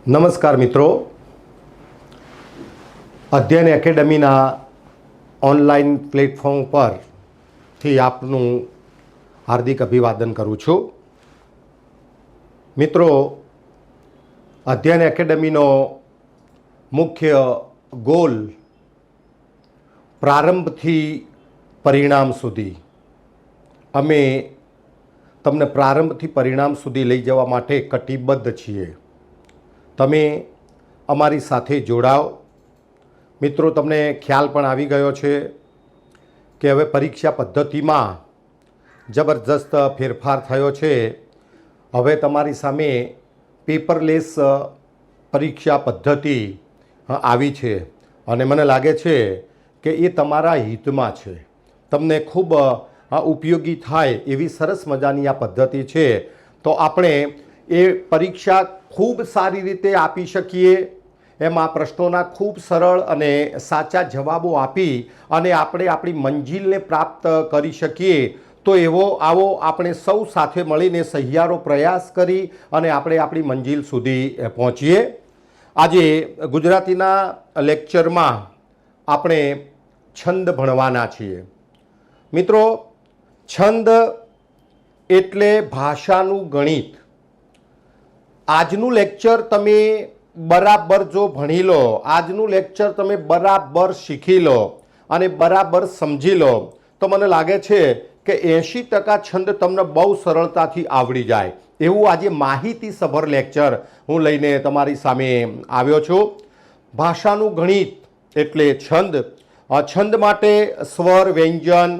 નમસ્કાર મિત્રો, અધ્યયન એકેડમીના ઓનલાઈન પ્લેટફોર્મ પરથી આપનું હાર્દિક અભિવાદન કરું છું. મિત્રો, અધ્યયન એકેડમીનો મુખ્ય ગોલ પ્રારંભથી પરિણામ સુધી, અમે તમને પ્રારંભથી પરિણામ સુધી લઈ જવા માટે કટિબદ્ધ છીએ. તમે અમારી સાથે જોડાઓ. મિત્રો, તમને ખ્યાલ પણ આવી ગયો છે કે હવે પરીક્ષા પદ્ધતિમાં જબરજસ્ત ફેરફાર થયો છે. હવે તમારી સામે પેપરલેસ પરીક્ષા પદ્ધતિ આવી છે અને મને લાગે છે કે એ તમારા હિતમાં છે. તમને ખૂબ ઉપયોગી થાય એવી સરસ મજાની આ પદ્ધતિ છે. તો આપણે એ પરીક્ષા ખૂબ સારી રીતે આપી શકીએ, એમાં પ્રશ્નોના ખૂબ સરળ અને સાચા જવાબો આપી અને આપણે આપણી મંજિલને પ્રાપ્ત કરી શકીએ. તો આવો આપણે સૌ સાથે મળીને સહિયારો પ્રયાસ કરી અને આપણે આપણી મંજિલ સુધી પહોંચીએ. આજે ગુજરાતીના લેક્ચરમાં આપણે છંદ ભણવાના છીએ. મિત્રો, છંદ એટલે ભાષાનું ગણિત. આજનું લેક્ચર તમે બરાબર જો ભણી લો, આજનું લેક્ચર તમે બરાબર શીખી લો અને બરાબર સમજી લો તો મને લાગે છે કે 80% છંદ તમને બહુ સરળતાથી આવડી જાય એવું આજે માહિતીસભર લેક્ચર હું લઈને તમારી સામે આવ્યો છું. ભાષાનું ગણિત એટલે છંદ. છંદ માટે સ્વર, વ્યંજન,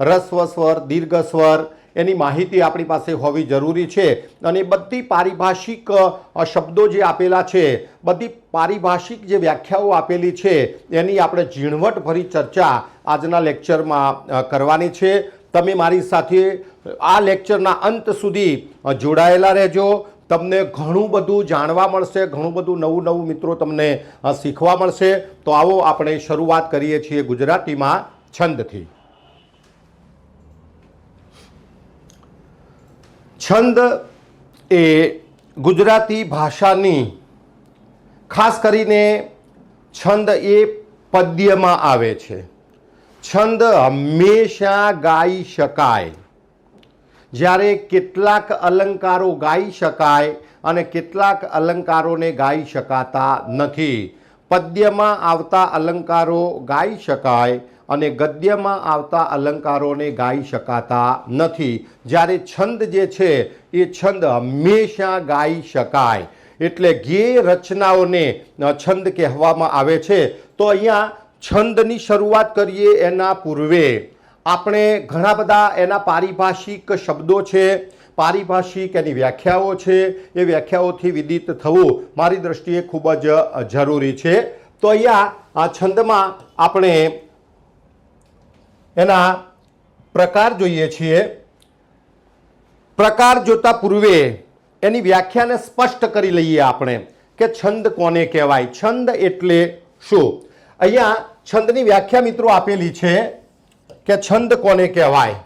રસ્વ સ્વર, દીર્ઘ સ્વર એની માહિતી આપણી પાસે હોવી જરૂરી છે. અને બધી પારિભાષિક શબ્દો જે આપેલા છે, બધી પારિભાષિક જે વ્યાખ્યાઓ આપેલી છે એની આપણે ઝીણવટભરી ચર્ચા આજના લેક્ચરમાં કરવાની છે. તમે મારી સાથે આ લેક્ચરના અંત સુધી જોડાયેલા રહેજો. તમને ઘણું બધું જાણવા મળશે, ઘણું બધું નવું મિત્રો તમને શીખવા મળશે. તો આવો આપણે શરૂઆત કરીએ છીએ ગુજરાતીમાં છંદથી. છંદ એ ગુજરાતી ભાષાની, ખાસ કરીને છંદ એ પદ્યમાં આવે છે. છંદ હંમેશા ગાઈ શકાય. જ્યારે કેટલાક અલંકારો ગાઈ શકાય અને કેટલાક અલંકારોને ગાઈ શકાતા નથી. પદ્યમાં આવતા અલંકારો ગાઈ શકાય અને ગદ્યમાં આવતા અલંકારોને ગાઈ શકાતા નથી. જ્યારે છંદ જે છે એ છંદ હંમેશા ગાઈ શકાય. એટલે ગેય રચનાઓને છંદ કહેવામાં આવે છે. તો અહીંયા છંદની શરૂઆત કરીએ એના પૂર્વે આપણે ઘણા બધા એના પારિભાષિક શબ્દો છે, પારિભાષિક એની વ્યાખ્યાઓ છે, એ વ્યાખ્યાઓથી વિદિત થવું મારી દ્રષ્ટિએ ખૂબ જ જરૂરી છે. તો અહીંયા આ છંદમાં આપણે એના પ્રકાર જોઈએ છીએ. પ્રકાર જોતા પૂર્વે એની વ્યાખ્યાને સ્પષ્ટ કરી લઈએ આપણે કે છંદ કોને કહેવાય, છંદ એટલે શું. અહીંયા છંદની વ્યાખ્યા મિત્રો આપેલી છે કે છંદ કોને કહેવાય.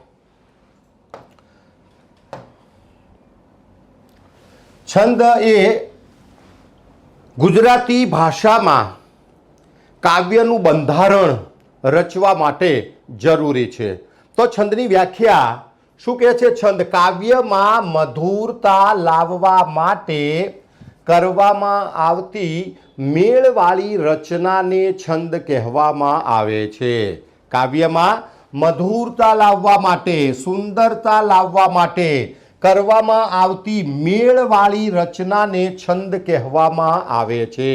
છંદ એ ગુજરાતી ભાષામાં કાવ્યનું બંધારણ રચવા માટે જરૂરી છે. તો છંદની વ્યાખ્યા શું કહે છે? છંદ કાવ્યમાં મધુરતા લાવવા માટે કરવામાં આવતી મેળવાળી રચનાને છંદ કહેવામાં આવે છે. કાવ્યમાં મધુરતા લાવવા માટે, સુંદરતા લાવવા માટે કરવામાં આવતી મેળવાળી રચનાને છંદ કહેવામાં આવે છે.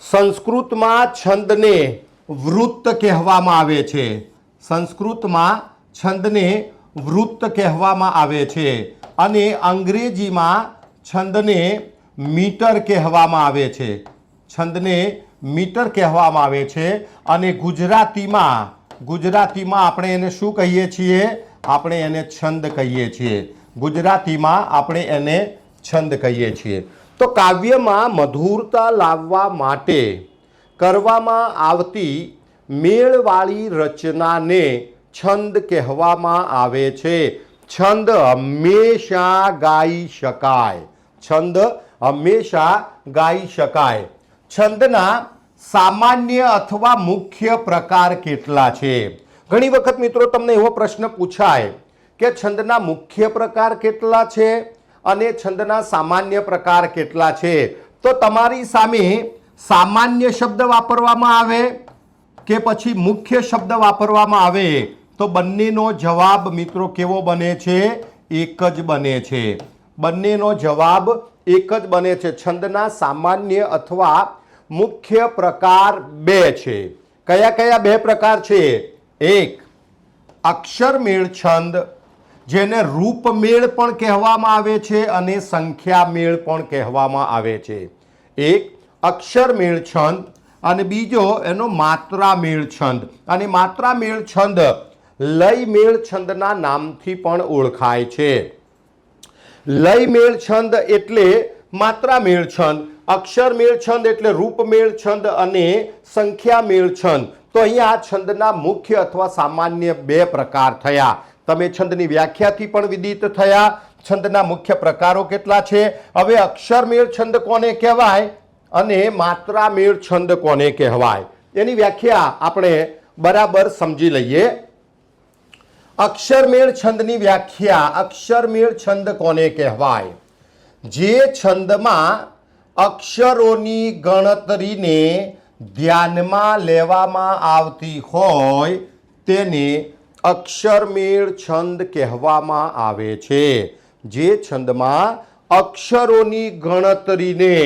સંસ્કૃતમાં છંદને વૃત્ત કહેવામાં આવે છે. સંસ્કૃતમાં છંદને વૃત્ત કહેવામાં આવે છે અને અંગ્રેજીમાં છંદને મીટર કહેવામાં આવે છે. છંદને મીટર કહેવામાં આવે છે. અને ગુજરાતીમાં આપણે એને શું કહીએ છીએ? આપણે એને છંદ કહીએ છીએ. ગુજરાતીમાં આપણે એને છંદ કહીએ છીએ. તો કાવ્યમાં મધુરતા લાવવા માટે કરવામાં આવતી મેળવાળી રચનાને છંદ કહેવામાં આવે છે. છંદ હંમેશા ગાઈ શકાય. છંદ હંમેશા ગાઈ શકાય। છંદના સામાન્ય અથવા મુખ્ય પ્રકાર કેટલા છે? ઘણી વખત મિત્રો તમને એવો પ્રશ્ન પૂછાય કે છંદના મુખ્ય પ્રકાર કેટલા છે અને છંદના સામાન્ય પ્રકાર કેટલા છે? તો તમારી સામે સામાન્ય શબ્દ વાપરવામાં આવે કે પછી મુખ્ય શબ્દ વાપરવામાં આવે તો બંનેનો જવાબ મિત્રો કેવો બને છે? એક જ બને છે। બંનેનો જવાબ એક જ બને છે। છંદના સામાન્ય અથવા મુખ્ય પ્રકાર બે છે। કયા કયા બે પ્રકાર છે? એક અક્ષરમેળ છંદ, જેને રૂપમેળ પણ કહેવામાં આવે છે અને સંખ્યામેળ પણ કહેવામાં આવે છે। એક અક્ષરમેળ છંદ અને બીજો એનો માત્રામેળ છંદ। અને માત્રામેળ છંદ લયમેળ છંદના નામથી પણ ઓળખાય છે। લયમેળ છંદ એટલે માત્રામેળ છંદ, અક્ષરમેળ છંદ એટલે રૂપમેળ છંદ અને સંખ્યામેળ છંદ। તો અહીંયા આ છંદના મુખ્ય અથવા સામાન્ય બે પ્રકાર થયા। તમે છંદની વ્યાખ્યાથી પણ વિદિત થયા। છંદના મુખ્ય પ્રકારો કેટલા છે? હવે અક્ષરમેળ છંદ કોને કહેવાય અને માત્રામેળ છંદ કોને કહેવાય એની વ્યાખ્યા આપણે બરાબર સમજી લઈએ। અક્ષરમેળ છંદની વ્યાખ્યા। અક્ષરમેળ છંદ કોને કહેવાય? જે છંદમાં અક્ષરોની ગણતરીને ધ્યાનમાં લેવામાં આવતી હોય તેને અક્ષરમેળ છંદ કહેવામાં આવે છે। જે છંદમાં અક્ષરોની ગણતરીને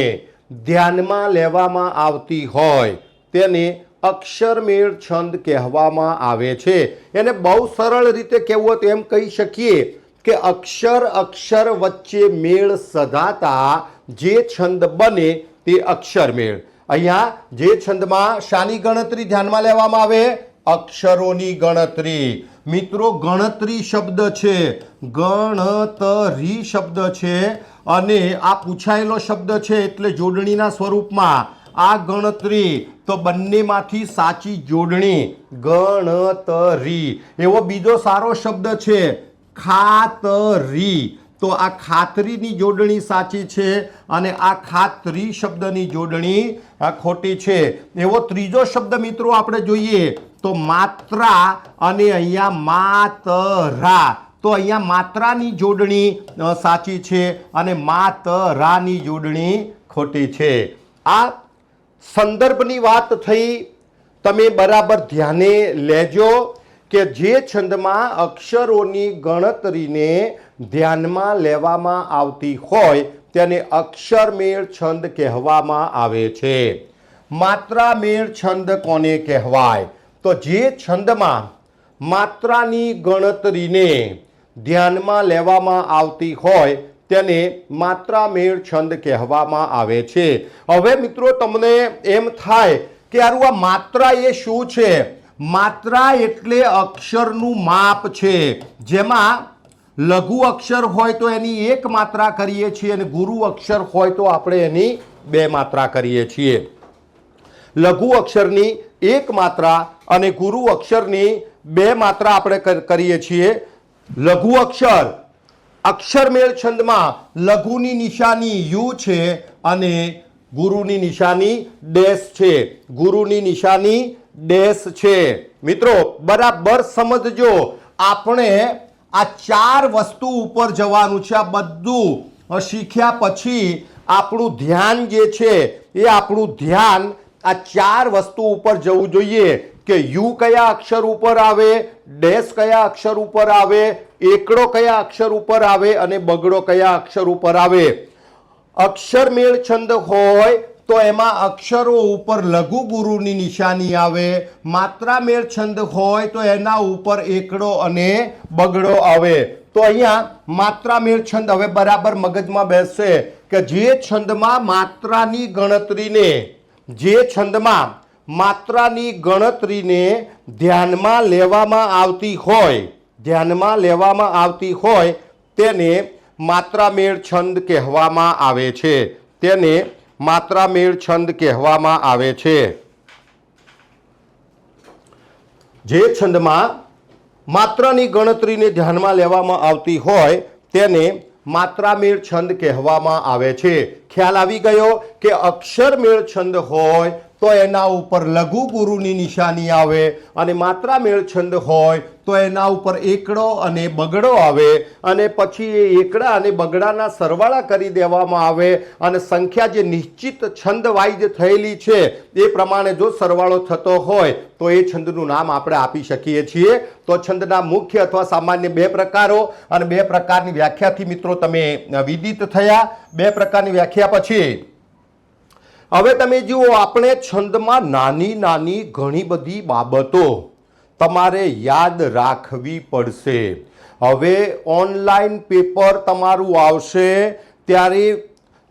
ધ્યાનમાં લેવામાં આવતી હોય તેને અક્ષરમેળ છંદ કહેવામાં આવે છે। એને બહુ સરળ રીતે કહેવું તો એમ કહી શકીએ કે અક્ષર અક્ષર વચ્ચે મેળ સધાતા જે છંદ બને તે અક્ષરમેળ। અહીંયા જે છંદમાં શાની ગણતરી ધ્યાનમાં લેવામાં આવે? અક્ષરોની ગણતરી। મિત્રો ગણતરી શબ્દ છે, ગણતરી શબ્દ છે અને આ પૂછાયેલો શબ્દ છે એટલે જોડણીના સ્વરૂપમાં આ ગણતરી તો બંનેમાંથી સાચી જોડણી ગણતરી। એવો બીજો સારો શબ્દ છે ખાતરી, તો આ ખાતરીની જોડણી સાચી છે અને આ ખાતરી શબ્દની જોડણી ખોટી છે। એવો ત્રીજો શબ્દ મિત્રો આપણે જોઈએ તો માત્રા અને અહીંયા માતરા, તો અહીંયા માત્રાની જોડણી સાચી છે અને માતરાની જોડણી ખોટી છે। આ સંદર્ભની વાત થઈ, તમે બરાબર ધ્યાને લેજો કે જે છંદમાં અક્ષરોની ગણતરીને ધ્યાનમાં લેવામાં આવતી હોય તેને અક્ષરમેળ છંદ કહેવામાં આવે છે। માત્રામેળ છંદ કોને કહેવાય? તો જે છંદમાં માત્રાની ગણતરીને ધ્યાનમાં લેવામાં આવતી હોય તેને માત્રામેળ છંદ કહેવામાં આવે છે। હવે મિત્રો તમને એમ થાય કે યાર આ માત્રા એ શું છે? માત્રા એટલે અક્ષરનું માપ છે। જેમાં લઘુ અક્ષર હોય તો એની એક માત્રા કરીએ છીએ અને ગુરુ અક્ષર હોય તો આપણે એની બે માત્રા કરીએ છીએ। લઘુ અક્ષરની એક માત્રા અને ગુરુ અક્ષરની બે માત્રા આપણે કરીએ છીએ। લઘુ અક્ષર અક્ષરમેળ છંદમાં લઘુની નિશાની યુ છે અને ગુરુની નિશાની ડેશ છે। ગુરુની નિશાની ડેશ છે। મિત્રો બરાબર સમજજો, આપણે આ ચાર વસ્તુ ઉપર જવાનું છે। આ બધું શીખ્યા પછી આપણું ધ્યાન જે છે એ આપણું ધ્યાન આ ચાર વસ્તુ ઉપર જવું જોઈએ કે યુ કયા અક્ષર ઉપર આવે, ડેશ કયા અક્ષર ઉપર આવે, એકડો કયા અક્ષર ઉપર આવે અને બગડો કયા અક્ષર ઉપર આવે। અક્ષરમેળ છંદ હોય તો એમાં અક્ષરો ઉપર લઘુ ગુરુની નિશાની આવે। માત્રામેળ છંદ હોય તો એના ઉપર એકડો અને બગડો આવે। તો અહીંયા માત્રામેળ છંદ હવે બરાબર મગજમાં બેસશે કે જે છંદમાં માત્રાની ગણતરીને ધ્યાનમાં લેવામાં આવતી હોય તેને માત્રામેળ છંદ કહેવામાં આવે છે। તેને માત્રામેળ છંદ કહેવામાં આવે છે। જે છંદમાં માત્રાની ગણતરીને ધ્યાનમાં લેવામાં આવતી હોય તેને માત્રામેળ છંદ કહેવામાં આવે છે. ખ્યાલ આવી ગયો કે અક્ષરમેળ છંદ હોય તો એના ઉપર લઘુ ગુરુની નિશાની આવે અને માત્રામેળ છંદ હોય તો એના ઉપર એકડો અને બગડો આવે અને પછી એ એકડા અને બગડાના સરવાળા કરી દેવામાં આવે અને સંખ્યા જે નિશ્ચિત છંદ વાઇઝ થયેલી છે એ પ્રમાણે જો સરવાળો થતો હોય તો એ છંદનું નામ આપણે આપી શકીએ છીએ. તો છંદના મુખ્ય અથવા સામાન્ય બે પ્રકારો અને બે પ્રકારની વ્યાખ્યાથી મિત્રો તમે વિદિત થયા. બે પ્રકારની વ્યાખ્યા પછી હવે તમે જુઓ, આપણે છંદમાં નાની નાની ઘણી બધી બાબતો તમારે યાદ રાખવી પડશે. હવે ઓનલાઈન પેપર તમારું આવશે ત્યારે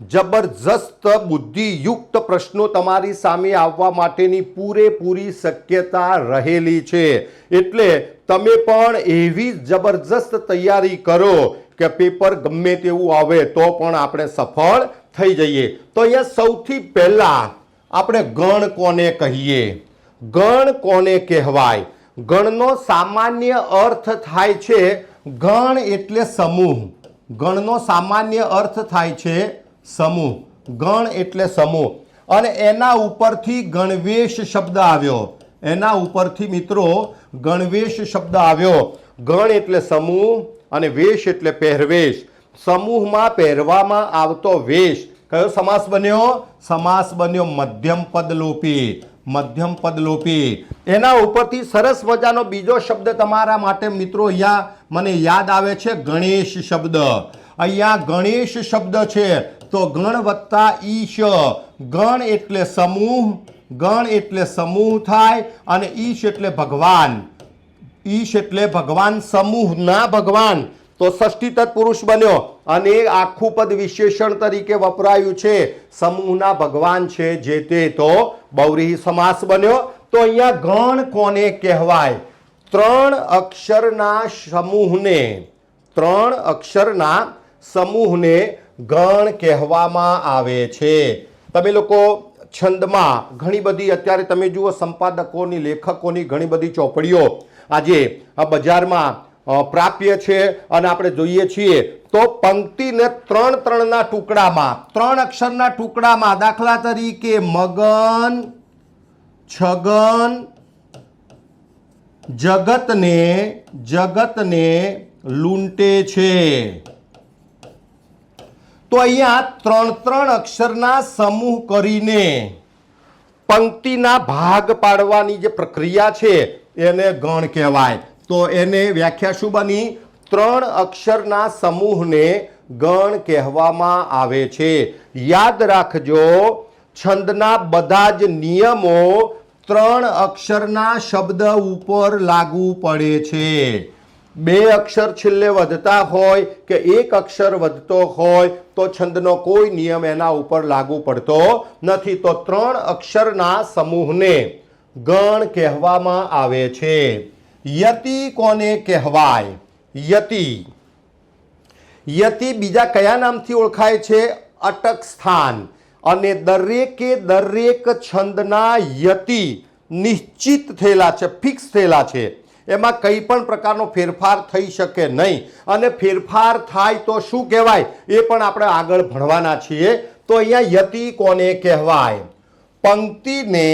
જબરજસ્ત બુદ્ધિયુક્ત પ્રશ્નો તમારી સામે આવવા માટેની પૂરેપૂરી શક્યતા રહેલી છે. એટલે તમે પણ એવી જબરજસ્ત તૈયારી કરો કે પેપર ગમે તેવું આવે તો પણ આપણે સફળ થઈ જઈએ. તો અહીંયા સૌથી પહેલા આપણે ગણ કોને કહીએ? ગણ કોને કહેવાય? ગણનો સામાન્ય અર્થ થાય છે, ગણ એટલે સમૂહ. ગણનો સામાન્ય અર્થ થાય છે સમૂહ. ગણ એટલે સમૂહ અને એના ઉપરથી ગણવેશ શબ્દ આવ્યો. એના ઉપરથી મિત્રો ગણવેશ શબ્દ આવ્યો. ગણ એટલે સમૂહ અને વેશ એટલે પહેરવેશ. સમૂહમાં પહેરવામાં આવતો વેશ કયો સમાસ બન્યો? સમાસ બન્યો મધ્યમ પદલોપી. મધ્યમ પદલોપી. એના ઉપરથી સરસ મજાનો બીજો શબ્દ તમારા માટે મિત્રો અહીંયા મને યાદ આવે છે, ગણેશ શબ્દ. અહીંયા ગણેશ શબ્દ છે તો ગણ વત્તા ઈશ. ગણ એટલે સમૂહ. ગણ એટલે સમૂહ થાય અને ઈશ એટલે ભગવાન. ઈશ એટલે ભગવાન, સમૂહના ભગવાન. તો ષષ્ઠી તત્પુરુષ બન્યો અને આખું પદ વિશેષણ તરીકે વપરાયું છે. સમૂહના ભગવાન છે જે તે તો બહુવ્રીહી સમાસ બન્યો. તો અહીંયા ગણ કોને કહેવાય? ત્રણ અક્ષરના સમૂહને, ત્રણ અક્ષરના સમૂહને ગણ કહેવામાં આવે છે. તમે લોકો છંદમાં ઘણી બધી અત્યારે તમે જુઓ સંપાદકોની, લેખકોની ઘણી બધી ચોપડીઓ આજે આ બજારમાં પ્રાપ્ય છે અને આપણે જોઈએ છીએ તો પંક્તિને ત્રણ ત્રણના ટુકડામાં, ત્રણ અક્ષરના ટુકડામાં, દાખલા તરીકે મગન, છગન, જગતને લૂંટે છે. તો અહીંયા ત્રણ ત્રણ અક્ષરના સમૂહ કરીને પંક્તિના ભાગ પાડવાની જે પ્રક્રિયા છે એને ગણ કહેવાય. તો એને વ્યાખ્યા શું બની? ત્રણ અક્ષરના સમૂહને ગણ કહેવામાં આવે છે. યાદ રાખજો, છંદના બધા જ નિયમો ત્રણ અક્ષરના શબ્દ ઉપર લાગુ પડે છે. બે અક્ષર છેલ્લે વધતા હોય કે એક અક્ષર વધતો હોય તો છંદનો કોઈ નિયમ એના ઉપર લાગુ પડતો નથી. તો ત્રણ અક્ષરના સમૂહને ગણ કહેવામાં આવે છે. યતિ કોને કહેવાય? યતિ. યતિ બીજા કયા નામથી ઓળખાય છે? અટક સ્થાન. અને દરેકે દરેક છંદના યતિ નિશ્ચિત થયેલા છે, ફિક્સ થયેલા છે. એમાં કંઈ પણ પ્રકારનો ફેરફાર થઈ શકે નહીં. અને ફેરફાર થાય તો શું કહેવાય એ પણ આપણે આગળ ભણવાના છીએ. તો અહીંયા યતિ કોને કહેવાય? પંક્તિને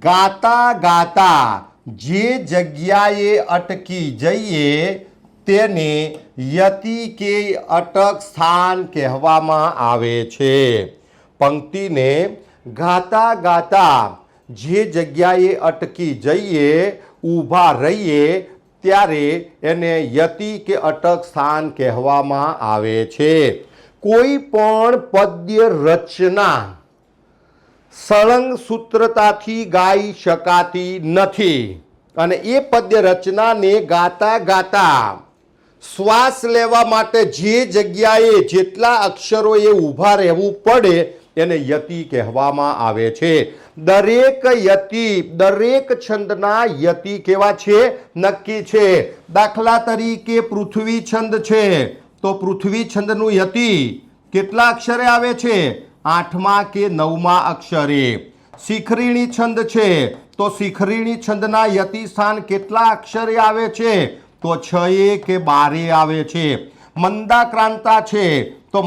ગાતા ગાતા જે જગ્યાએ અટકી જઈએ તેને યતિ કે અટક સ્થાન કહેવામાં આવે છે. પંક્તિને ગાતા ગાતા જે જગ્યાએ અટકી જઈએ, ઊભા રહીએ ત્યારે એને યતિ કે અટક સ્થાન કહેવામાં આવે છે. કોઈ પણ પદ્ય રચના સળંગ સૂત્રતાથી ગાઈ શકાતી નથી અને એ પદ્ય રચનાને ગાતા ગાતા શ્વાસ લેવા માટે જે જગ્યાએ જેટલા અક્ષરોએ ઊભા રહેવું પડે એને યતિ કહેવામાં આવે છે. દરેક યતિ, દરેક છંદના યતિ કેવા છે? નક્કી છે. દાખલા તરીકે પૃથ્વી છંદ છે તો પૃથ્વી છંદનું યતિ કેટલા અક્ષરે આવે છે? 8મા કે 9મા અક્ષરે. શિખરીણી છંદ છે તો શિખરીણી છંદના યતિ સ્થાન કેટલા અક્ષરે આવે છે? તો 6 કે 12 આવે છે. મંદાક્રાંતા છે તો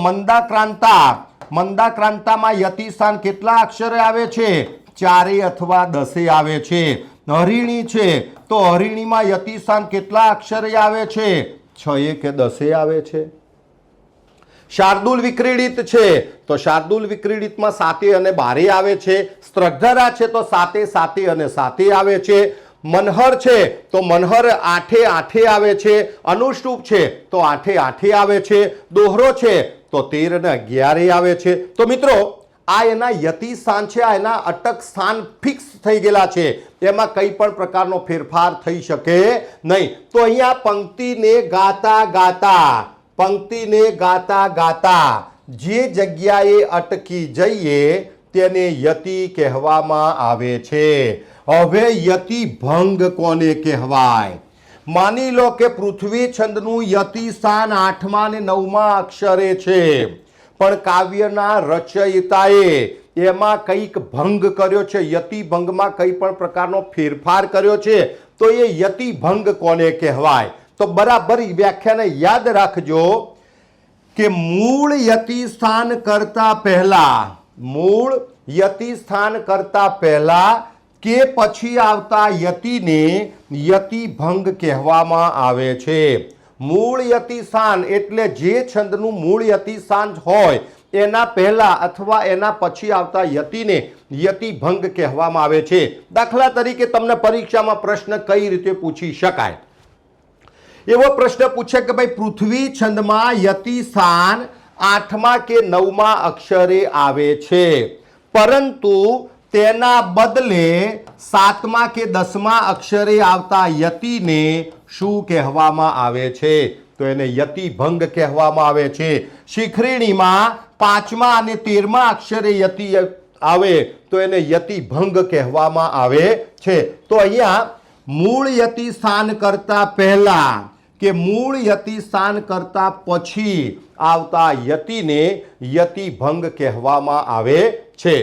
મંદાક્રાંતામાં યતિ સ્થાન કેટલા અક્ષરે આવે છે? 4 અથવા 10 આવે છે. હરિણી છે તો હરિણીમાં યતિ સ્થાન કેટલા અક્ષરે આવે છે? 6 કે 10 આવે છે. શાર્દુલ વિક્રીડિત છે તો શાર્દુલ વિક્રીડિતમાં 7 અને 12 આવે છે. સ્ત્રગ્ધરા છે તો 7 અને 7 આવે છે. મનહર છે તો મનહર 8 આવે છે. અનુષ્ટુપ છે તો 8 આવે છે. દોહરો છે તો 13 અને 11 આવે છે. તો મિત્રો આ એના યતિ સ્થાન છે, આ એના અટક સ્થાન ફિક્સ થઈ ગયેલા છે, એમાં કંઈ પણ પ્રકારનો ફેરફાર થઈ શકે નહીં. તો અહીંયા પંક્તિને ગાતા ગાતા જે જગ્યાએ અટકી જઈએ તેને યતિ કહેવામાં આવે છે. હવે યતિ ભંગ કોને કહેવાય? માની લો કે પૃથ્વી છંદનું યતિ સ્થાન 8મા અને 9મા અક્ષરે છે, પણ કાવ્યના રચયિતાએ એમાં કંઈક ભંગ કર્યો છે, યતિ ભંગમાં કંઈ પણ પ્રકારનો ફેરફાર કર્યો છે, તો એ યતિ ભંગ કોને કહેવાય? તો બરાબર વ્યાખ્યાને યાદ રાખજો કે મૂળ યતિ સ્થાન કરતા પહેલા કે પછી આવતા યતિને યતિ ભંગ કહેવામાં આવે છે. મૂળ યતિ સ્થાન એટલે જે છંદનું મૂળ યતિ સ્થાન હોય એના પહેલા અથવા એના પછી આવતા યતિને યતિ ભંગ કહેવામાં આવે છે. દાખલા તરીકે તમને પરીક્ષામાં પ્રશ્ન કઈ રીતે પૂછી શકાય? એવો પ્રશ્ન પૂછે કે ભાઈ પૃથ્વી છંદમાં યતિ સ્થાન 8મા કે 9મા અક્ષરે આવે છે, પરંતુ તેના બદલે 7મા કે 10મા અક્ષરે આવતા યતિને શું કહેવામાં આવે છે? તો એને યતિ ભંગ કહેવામાં આવે છે. શિખરીણીમાં 5મા અને 13મા અક્ષરે યતિ આવે તો એને યતિ ભંગ કહેવામાં આવે છે. તો અહીંયા મૂળ યતિ સ્થાન કરતા પહેલા કે મૂળ યતિ સ્થાન કરતા પછી આવતા યતિને યતિ ભંગ કહેવામાં આવે છે.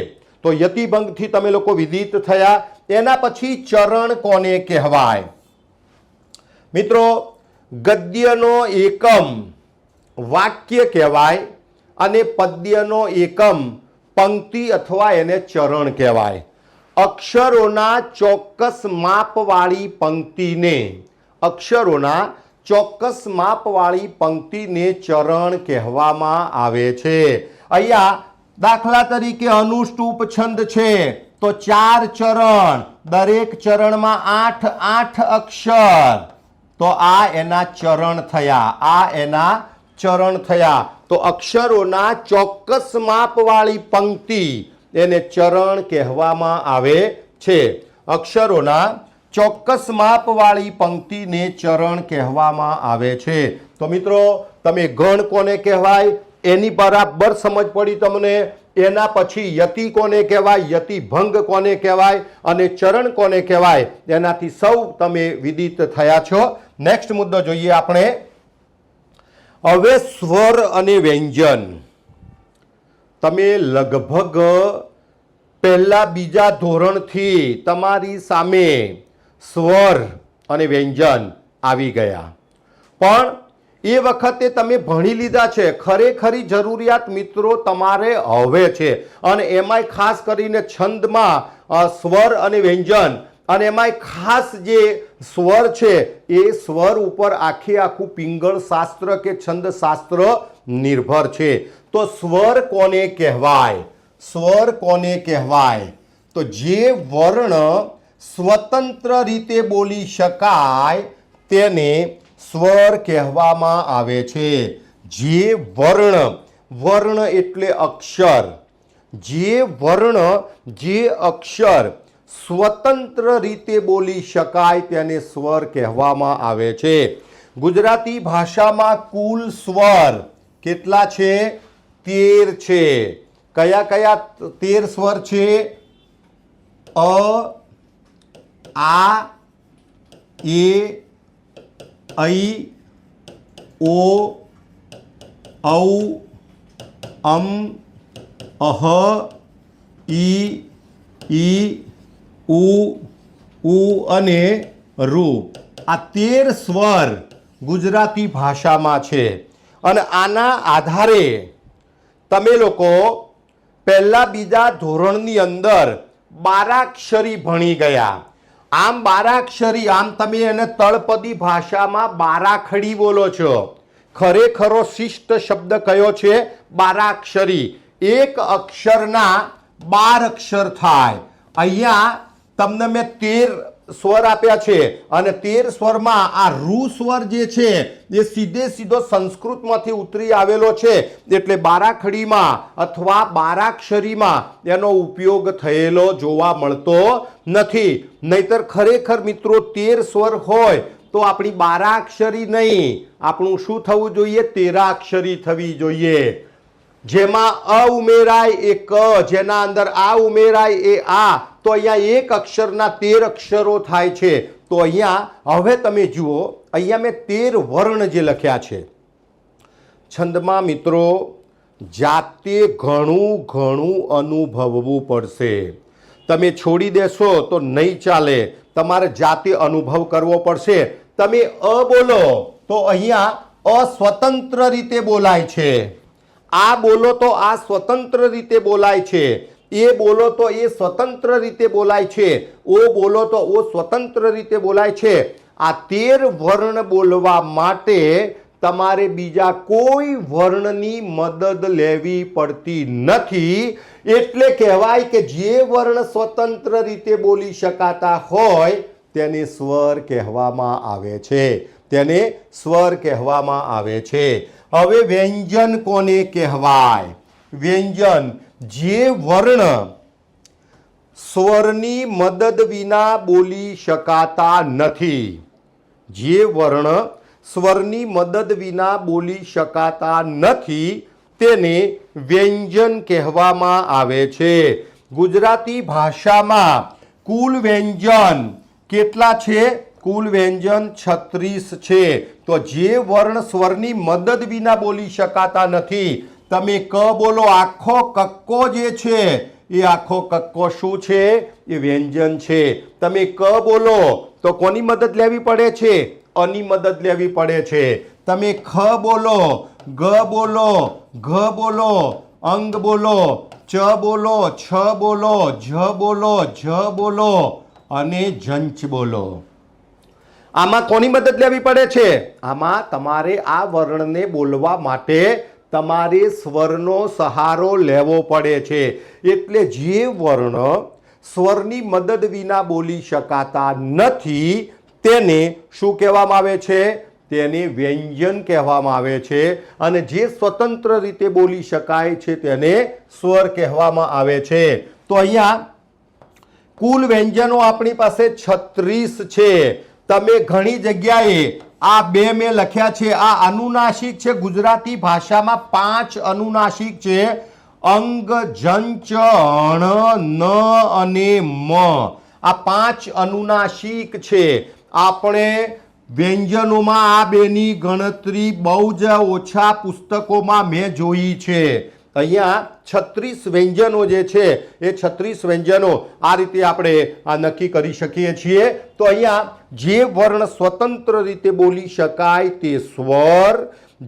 તો યતિ ભંગથી તમે લોકો વિદિત થયા. એના પછી ચરણ કોને કહેવાય? મિત્રો ગદ્યનો એકમ વાક્ય કહેવાય અને પદ્યનો એકમ પંક્તિ અથવા એને ચરણ કહેવાય. અક્ષરોના ચોક્કસ માપવાળી પંક્તિને ચરણ કહેવામાં આવે છે. અહીંયા દાખલા તરીકે અનુષ્ટુપ છંદ છે તો 4 ચરણ, દરેક ચરણમાં 8 અક્ષર, તો આ એના ચરણ થયા. તો અક્ષરોના ચોક્કસ માપવાળી પંક્તિ એને ચરણ કહેવામાં આવે છે. અક્ષરોના ચોક્કસ માપવાળી પંક્તિને ચરણ કહેવામાં આવે છે. તો મિત્રો તમે ગણ કોને કહેવાય એની બરાબર સમજ પડી તમને. એના પછી યતિ કોને કહેવાય, યતિ ભંગ કોને કહેવાય અને ચરણ કોને કહેવાય એનાથી સૌ તમે વિદિત થયા છો. નેક્સ્ટ મુદ્દો જોઈએ આપણે. હવે સ્વર અને વ્યંજન. તમે લગભગ પહેલા બીજા ધોરણથી તમારી સામે સ્વર અને વ્યંજન આવી ગયા, પણ એ વખતે તમે ભણી લીધા છે. ખરેખરી જરૂરિયાત મિત્રો તમારે હવે છે, અને એમાંય ખાસ કરીને છંદમાં સ્વર અને વ્યંજન, અને એમાંય ખાસ જે સ્વર છે એ સ્વર ઉપર આખું પિંગળ શાસ્ત્ર કે છંદ શાસ્ત્ર નિર્ભર છે. તો સ્વર કોને કહેવાય? તો જે વર્ણ સ્વતંત્ર રીતે બોલી શકાય તેને સ્વર કહેવામાં આવે છે. જે વર્ણ એટલે અક્ષર, જે અક્ષર સ્વતંત્ર રીતે બોલી શકાય તેને સ્વર કહેવામાં આવે છે. ગુજરાતી ભાષામાં કુલ સ્વર કેટલા છે? 13 છે. કયા 13 સ્વર છે? અ, આ, એ, ऐ, ओ, औ, अम, अह, ઈ, ઉ અને રૂ. આ 13 સ્વર ગુજરાતી ભાષામાં છે. અને આના આધારે તમે લોકો પહેલા બીજા ધોરણની અંદર બારાક્ષરી ભણી ગયા. આમ બારાક્ષરી, આમ તમે એને તળપદી ભાષામાં બારાખડી બોલો છો. ખરેખરો શિષ્ટ શબ્દ કયો છે? બારાક્ષરી. એક અક્ષરના 12 અક્ષર થાય. અહીંયા તમને મેં 13 સ્વર આપ્યા છે અને 13 સ્વરમાં આ રૂ સ્વર જે છે એ સીધો સંસ્કૃતમાંથી ઉતરી આવેલો છે, એટલે બારાખડીમાં અથવા બારાક્ષરીમાં એનો ઉપયોગ થયેલો જોવા મળતો નથી. નહીતર ખરેખર મિત્રો 13 સ્વર હોય તો આપણી બારાક્ષરી નહીં, આપણું શું થવું જોઈએ? 13 થવી જોઈએ. જેમાં અ ઉમેરાય એ ક, જેના અંદર આ ઉમેરાય એ આ, તો અહીંયા એક અક્ષરના 13 અક્ષરો થાય છે. તો અહીંયા હવે તમે જુઓ, અહીંયા મેં 13 વર્ણ જે લખ્યા છે. છંદમાં મિત્રો જાતે ઘણું અનુભવવું પડશે. તમે છોડી દેશો તો નહીં ચાલે, તમારે જાતે અનુભવ કરવો પડશે. તમે અ બોલો તો અહીંયા અસ્વતંત્ર રીતે બોલાય છે. આ બોલો તો આ સ્વતંત્ર રીતે બોલાય છે. એ બોલો તો એ સ્વતંત્ર રીતે બોલાય છે. ઓ બોલો તો ઓ સ્વતંત્ર રીતે બોલાય છે. આ 13 વર્ણ બોલવા માટે તમારે બીજા કોઈ વર્ણની મદદ લેવી પડતી નથી. એટલે કહેવાય કે જે વર્ણ સ્વતંત્ર રીતે બોલી શકાતા હોય તેને સ્વર કહેવામાં આવે છે. તેને સ્વર કહેવામાં આવે છે. હવે વ્યંજન કોને કહેવાય? વ્યંજન જે વર્ણ સ્વરની મદદ વિના બોલી શકાતા નથી. જે વર્ણ સ્વરની મદદ વિના બોલી શકાતા નથી તેને વ્યંજન કહેવામાં આવે છે. ગુજરાતી ભાષામાં કુલ વ્યંજન કેટલા છે? કુલ વ્યંજન 36 છે. તો જે વર્ણ સ્વરની મદદ વિના બોલી શકાતા નથી, તમે ક બોલો, આખો કક્કો જે છે એ આખો કક્કો શું છે? એ વ્યંજન છે. તમે ક બોલો તો કોની મદદ લેવી પડે છે? અની મદદ લેવી પડે છે. તમે ખ બોલો, ગ બોલો, ઘ બોલો, અંગ બોલો, ચ બોલો, છ બોલો, જ બોલો, જ બોલો અને જંચ બોલો. આમાં કોની મદદ લેવી પડે છે? આમાં તમારે આ વર્ણને બોલવા માટે તમારે સ્વરનો સહારો લેવો પડે છે. એટલે જે વર્ણ સ્વરની મદદ વિના બોલી શકાતા નથી તેને શું કહેવામાં આવે છે? તેને વ્યંજન કહેવામાં આવે છે. અને જે સ્વતંત્ર રીતે બોલી શકાય છે તેને સ્વર કહેવામાં આવે છે. તો અહીંયા કુલ વ્યંજનો આપણી પાસે 36 છે. તમે ઘણી જગ્યાએ આ 2 મેં લખ્યા છે, આ અનુનાસિક છે. ગુજરાતી ભાષામાં 5 અનુનાસિક છે. અંગ, જંચ, ણ, ન અને મ. આ 5 અનુનાસિક છે. આપણે વ્યંજનોમાં આ 2ની ગણતરી બહુ જ ઓછા પુસ્તકોમાં મેં જોઈ છે. અહીંયા 36 વ્યંજનો જે છે એ 36 વ્યંજનો આ રીતે આપણે આ નક્કી કરી શકીએ છીએ. તો અહીંયા જે વર્ણ સ્વતંત્ર રીતે બોલી શકાય તે સ્વર,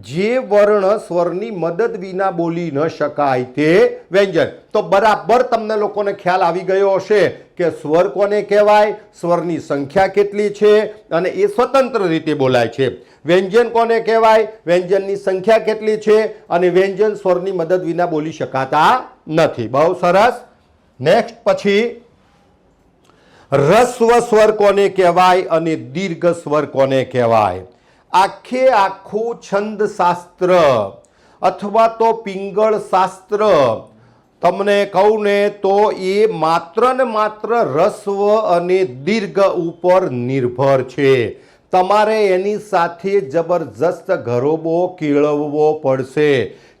જે વર્ણ સ્વરની મદદ વિના બોલી ન શકાય તે વ્યંજન. તો બરાબર તમને લોકોને ખ્યાલ આવી ગયો હશે કે સ્વર કોને કહેવાય, સ્વરની સંખ્યા કેટલી છે અને એ સ્વતંત્ર રીતે બોલાય છે. વ્યંજન કોને કહેવાય, વ્યંજનની સંખ્યા કેટલી છે અને વ્યંજન સ્વરની મદદ વિના બોલી શકાતા નથી. બહુ સરસ. નેક્સ્ટ પછી રસ્વ સ્વર કોને કહેવાય અને દીર્ઘ સ્વર કોને કહેવાય? આખે આખું છંદ શાસ્ત્ર અથવા તો પિંગળ શાસ્ત્ર તમને કહું ને તો એ માત્ર ને માત્ર રસ્વ અને દીર્ઘ ઉપર નિર્ભર છે. તમારે એની સાથે જબરજસ્ત ઘરોબો કેળવવો પડશે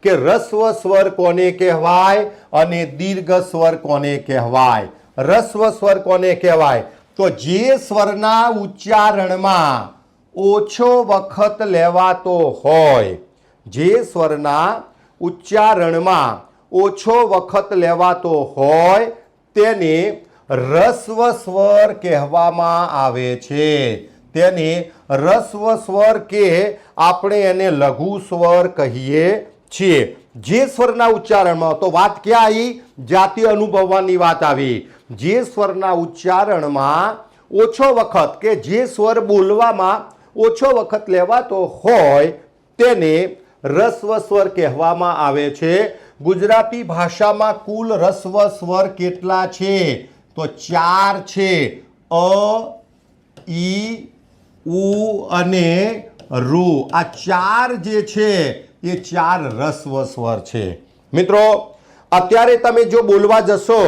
કે રસ્વ સ્વર કોને કહેવાય અને દીર્ઘ સ્વર કોને કહેવાય. રસ્વ સ્વર કોને કહેવાય? તો જે સ્વરના ઉચ્ચારણમાં ઓછો વખત લેવાતો હોય, જે સ્વરના ઉચ્ચારણમાં ઓછો વખત લેવાતો હોય તેને રસ્વ સ્વર કહેવામાં આવે છે. તેને રસ્વ સ્વર કે આપણે એને લઘુ સ્વર કહીએ છીએ. જે સ્વરના ઉચ્ચારણમાં, તો વાત ક્યાં આવી? જાતિ અનુભવવાની વાત આવી. જે સ્વરના ઉચ્ચારણમાં ઓછો વખત કે જે સ્વર બોલવામાં ઓછો વખત લેવાતો હોય તેને રસ્વ સ્વર કહેવામાં આવે છે. ગુજરાતી ભાષામાં કુલ રસ્વ સ્વર કેટલા છે? તો 4 છે. અ, ઈ, ઉ અને રૂ. આ 4 જે છે એ 4 રસ્વ સ્વર છે. મિત્રો, અત્યારે તમે જો બોલવા જશો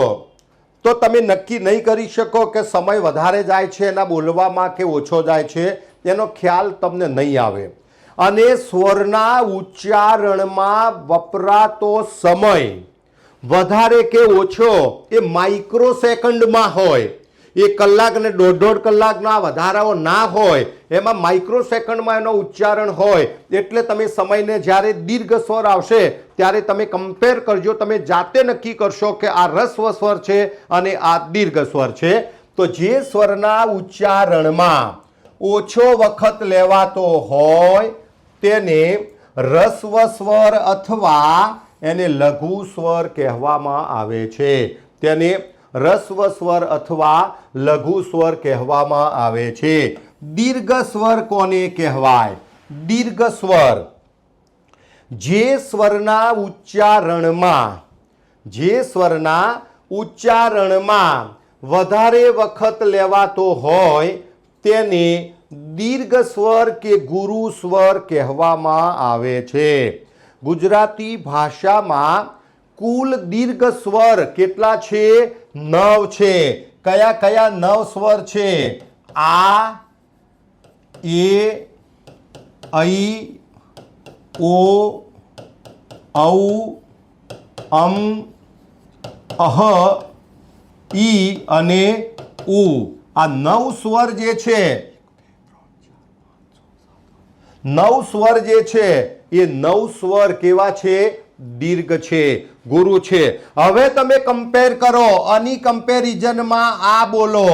તો તમે નક્કી નહીં કરી શકો કે સમય વધારે જાય છે એના બોલવામાં કે ઓછો જાય છે, એનો ખ્યાલ તમને નહીં આવે. અને સ્વરના ઉચ્ચારણમાં વપરાતો સમય વધારે કે ઓછો એ માઇક્રો સેકન્ડમાં હોય. એ કલાક ને દોઢ કલાકના વધારાઓ ના હોય, એમાં માઇક્રો સેકન્ડમાં એનો ઉચ્ચારણ હોય. એટલે તમે સમયને જ્યારે દીર્ઘ સ્વર આવશે ત્યારે તમે કમ્પેર કરજો, તમે જાતે નક્કી કરશો કે આ રસ્વ સ્વર છે અને આ દીર્ઘ સ્વર છે. તો જે સ્વરના ઉચ્ચારણમાં ઓછો વખત લેવાતો હોય તેને રસ્વ સ્વર અથવા એને લઘુ સ્વર કહેવામાં આવે છે. તેને રસ્વ સ્વર અથવા લઘુ સ્વર કહેવામાં આવે છે. દીર્ઘ સ્વર કોને કહેવાય? દીર્ઘ સ્વર જે સ્વરના ઉચ્ચારણમાં વધારે વખત લેવાતો હોય તેને દીર્ઘ સ્વર કે ગુરુ સ્વર કહેવામાં આવે છે. ગુજરાતી ભાષામાં કુલ દીર્ઘ સ્વર કેટલા છે? 9 છે. કયા કયા 9 સ્વર છે? આ, એ, ઐ, ઓ, ઔ, અમ, અહ, ઈ અને ઉ. આ 9 સ્વર જે છે, 9 સ્વર જે છે એ 9 સ્વર કેવા છે? દીર્ઘ છે, ગુરુ છે. હવે તમે કમ્પેર કરો. આની કમ્પેરિઝનમાં આ બોલો,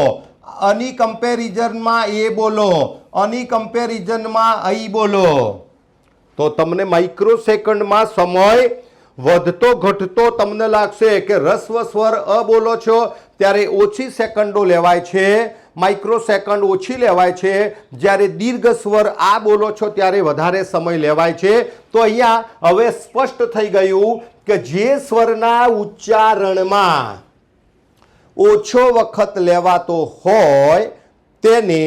આની કમ્પેરિઝનમાં એ બોલો, આની કમ્પેરિઝનમાં અહીં બોલો, તો તમને માઇક્રો સેકન્ડમાં સમય વધતો ઘટતો તમને લાગશે કે રસ્વ સ્વર અ બોલો છો ત્યારે ઓછી સેકન્ડો લેવાય છે, માઇક્રો સેકન્ડ ઓછી લેવાય છે. જ્યારે દીર્ઘ સ્વર આ બોલો છો ત્યારે વધારે સમય લેવાય છે. તો અહીંયા હવે સ્પષ્ટ થઈ ગયું કે જે સ્વરના ઉચ્ચારણમાં ઓછો વખત લેવાતો હોય તેને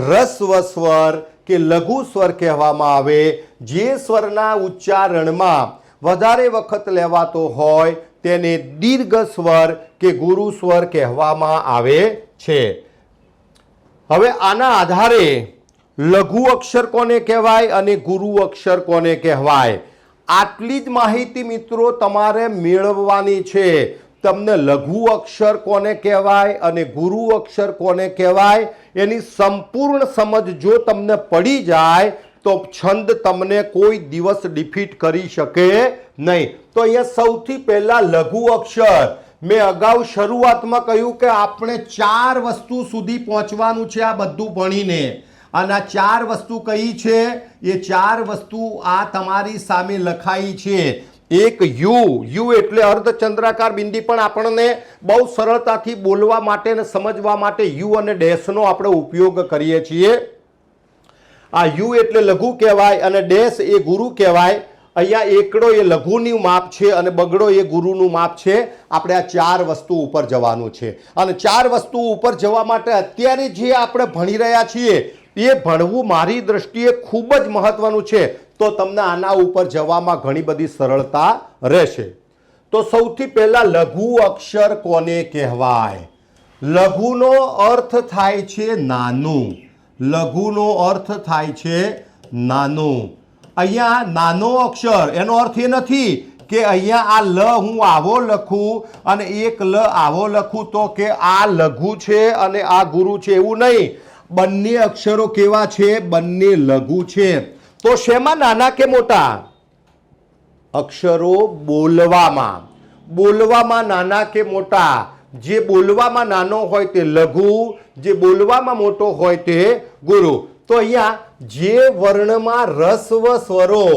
રસ્વ સ્વર કે લઘુ સ્વર કહેવામાં આવે. જે સ્વરના ઉચ્ચારણમાં વધારે વખત લેવાતો હોય તેને દીર્ઘ સ્વર કે ગુરુ સ્વર કહેવામાં આવે છે. હવે આના આધારે લઘુ અક્ષર કોને કહેવાય અને ગુરુ અક્ષર કોને કહેવાય, આટલી જ માહિતી મિત્રો તમારે મેળવવાની છે. તમને લઘુ અક્ષર કોને કહેવાય અને ગુરુ અક્ષર કોને કહેવાય એની સંપૂર્ણ સમજ જો તમને પડી જાય તો છંદ તમને કોઈ દિવસ ડિફીટ કરી શકે નહીં. તો અહીંયા સૌથી પહેલા લઘુ અક્ષર. મેં અગાઉ શરૂઆતમાં કહ્યું કે આપણે 4 વસ્તુ સુધી પહોંચવાનું છે આ બધું ભણીને. અને આ 4 વસ્તુ કઈ છે? એ 4 વસ્તુ આ તમારી સામે લખાઈ છે. એક યુ. યુ એટલે અર્ધચંદ્રાકાર બિંદી, પણ આપણને બહુ સરળતાથી બોલવા માટે અને સમજવા માટે યુ અને ડેશનો આપણે ઉપયોગ કરીએ છીએ. આ યુ એટલે લઘુ કહેવાય અને ડેશ એ ગુરુ કહેવાય. અહીંયા એકડો એ લઘુનું માપ છે અને બગડો એ ગુરુનું માપ છે. આપણે આ 4 વસ્તુ ઉપર જવાનું છે અને 4 વસ્તુ ઉપર જવા માટે અત્યારે જે આપણે ભણી રહ્યા છીએ એ ભણવું મારી દ્રષ્ટિએ ખૂબ જ મહત્વનું છે. તો તમને આના ઉપર જવામાં ઘણી બધી સરળતા રહેશે. તો સૌથી પહેલા લઘુ અક્ષર કોને કહેવાય? લઘુનો અર્થ થાય છે નાનું. લઘુનો અર્થ થાય છે નાનું. અહીંયા નાનો અક્ષર એનો અર્થ એ નથી કે અહીંયા આ લ હું આવો લખું અને એક લ આવો લખું તો કે આ લઘુ છે અને આ ગુરુ છે, એવું નહીં. બંને અક્ષરો કેવા છે? બંને લઘુ છે. તો શેમાં નાના કે મોટા? અક્ષરો બોલવામાં. બોલવામાં નાના કે મોટા? જે બોલવામાં નાનો હોય તે લઘુ, જે બોલવામાં મોટો હોય તે ગુરુ. તો અહીંયા જે વર્ણમાં રસ્વ સ્વરો,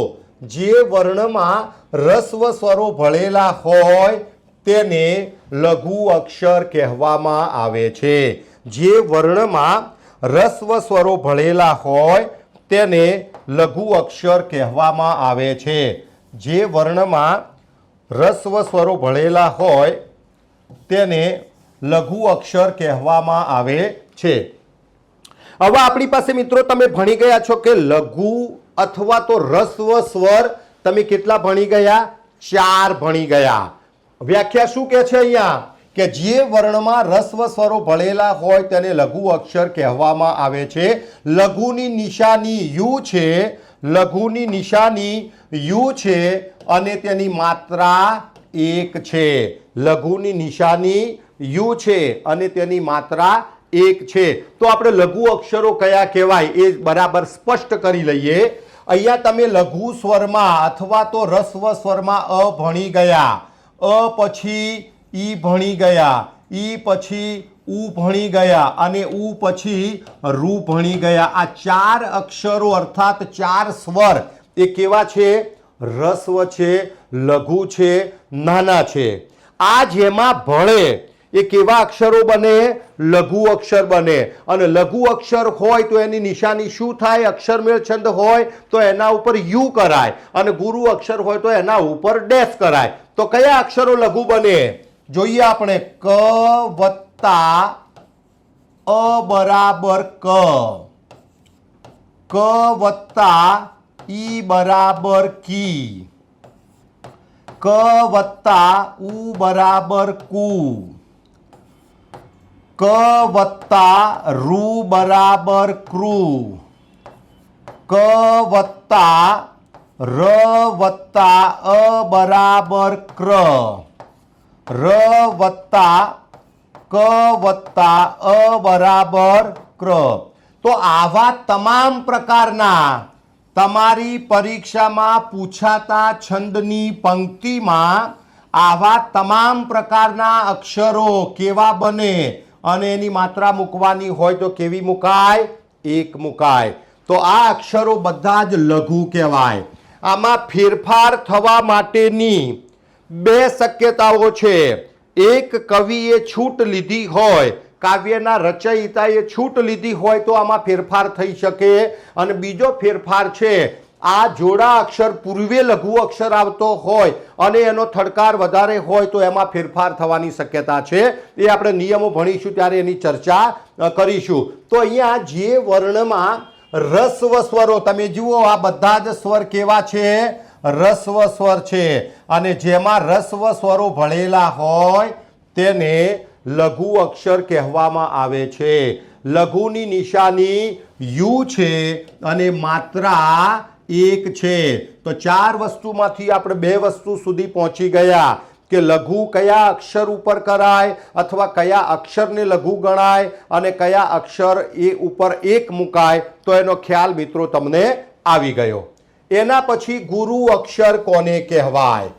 જે વર્ણમાં રસ્વ સ્વરો ભળેલા હોય તેને લઘુ અક્ષર કહેવામાં આવે છે. જે વર્ણમાં રસ્વ સ્વરો ભળેલા હોય તેને લઘુ અક્ષર કહેવામાં આવે છે. જે વર્ણમાં રસ્વ સ્વરો ભળેલા હોય તેને લઘુ અક્ષર કહેવામાં આવે છે. હવે આપણી પાસે મિત્રો તમે ભણી ગયા છો કે લઘુ અથવા તો રસ્વ સ્વર તમે કેટલા ભણી ગયા? 4 ભણી ગયા. વ્યાખ્યા શું કહે છે અહીંયા? કે જે વર્ણમાં રસ્વ સ્વરો ભળેલા હોય તેને લઘુ અક્ષર કહેવામાં આવે છે. લઘુની નિશાની યુ છે, લઘુની નિશાની યુ છે અને તેની માત્રા 1 છે. લઘુની નિશાની યુ છે અને તેની માત્રા 1 છે. તો આપણે લઘુ અક્ષરો કયા કહેવાય એ બરાબર સ્પષ્ટ કરી લઈએ. અહીંયા તમે લઘુ સ્વરમાં અથવા તો રસ્વ સ્વરમાં અ ભણી ગયા, અ પછી ઈ ભણી ગયા, ઈ પછી ઉ ભણી ગયા અને ઉ પછી રૂ ભણી ગયા. આ 4 અક્ષરો અર્થાત 4 સ્વર એ કેવા છે? રસ્વ છે, લઘુ છે, નાના છે. આ જેમાં ભળે એ કેવા અક્ષરો બને? લઘુ અક્ષર બને. અને લઘુ અક્ષર હોય તો એની નિશાની શું થાય? અક્ષરમેળ છંદ હોય તો એના ઉપર યુ કરાય અને ગુરુ અક્ષર હોય તો એના ઉપર ડેશ કરાય. તો કયા અક્ષરો લઘુ બને? જોઈએ આપણે. ક વત્તા અ બરાબર ક, ક વત્તા ઈ બરાબર કી, ક વત્તા ઉ બરાબર કુ, ક વત્તા રૂ બરાબર ક્રુ, ક વત્તા ર વત્તા અ બરાબર ક્ર, ર વત્તા ક વત્તા અ બરાબર ક્ર. તો આવા તમામ પ્રકારના તમારી પરીક્ષામાં પૂછાતા છંદની પંક્તિમાં આવા તમામ પ્રકારના અક્ષરો કેવા બને અને એની માત્રા મૂકવાની હોય તો કેવી મુકાય? 1 મુકાય. તો આ અક્ષરો બધા જ લઘુ કહેવાય. આમાં ફેરફાર થવા માટેની 2 શક્યતાઓ છે. એક, કવિએ છૂટ લીધી હોય, કાવ્યના રચયિતાએ છૂટ લીધી હોય તો આમાં ફેરફાર થઈ શકે. અને બીજો ફેરફાર છે આ જોડા અક્ષર પૂર્વે લઘુ અક્ષર આવતો હોય અને એનો થડકાર વધારે હોય તો એમાં ફેરફાર થવાની શક્યતા છે. એ આપણે નિયમો ભણીશું ત્યારે એની ચર્ચા કરીશું. તો અહીંયા જે વર્ણમાં રસ્વ સ્વરો તમે જુઓ આ બધા જ સ્વર કેવા છે? રસ્વ સ્વર છે. અને જેમાં રસ્વ સ્વરો ભળેલા હોય તેને લઘુ અક્ષર કહેવામાં આવે છે. લઘુની નિશાની યુ છે અને માત્રા 1 છે. તો 4 વસ્તુમાંથી આપણે 2 વસ્તુ સુધી પહોંચી ગયા કે લઘુ કયા અક્ષર ઉપર કરાય અથવા કયા અક્ષરને લઘુ ગણાય અને કયા અક્ષર એ ઉપર 1 મુકાય. તો એનો ખ્યાલ મિત્રો તમને આવી ગયો. એના પછી ગુરુ અક્ષર કોને કહેવાય?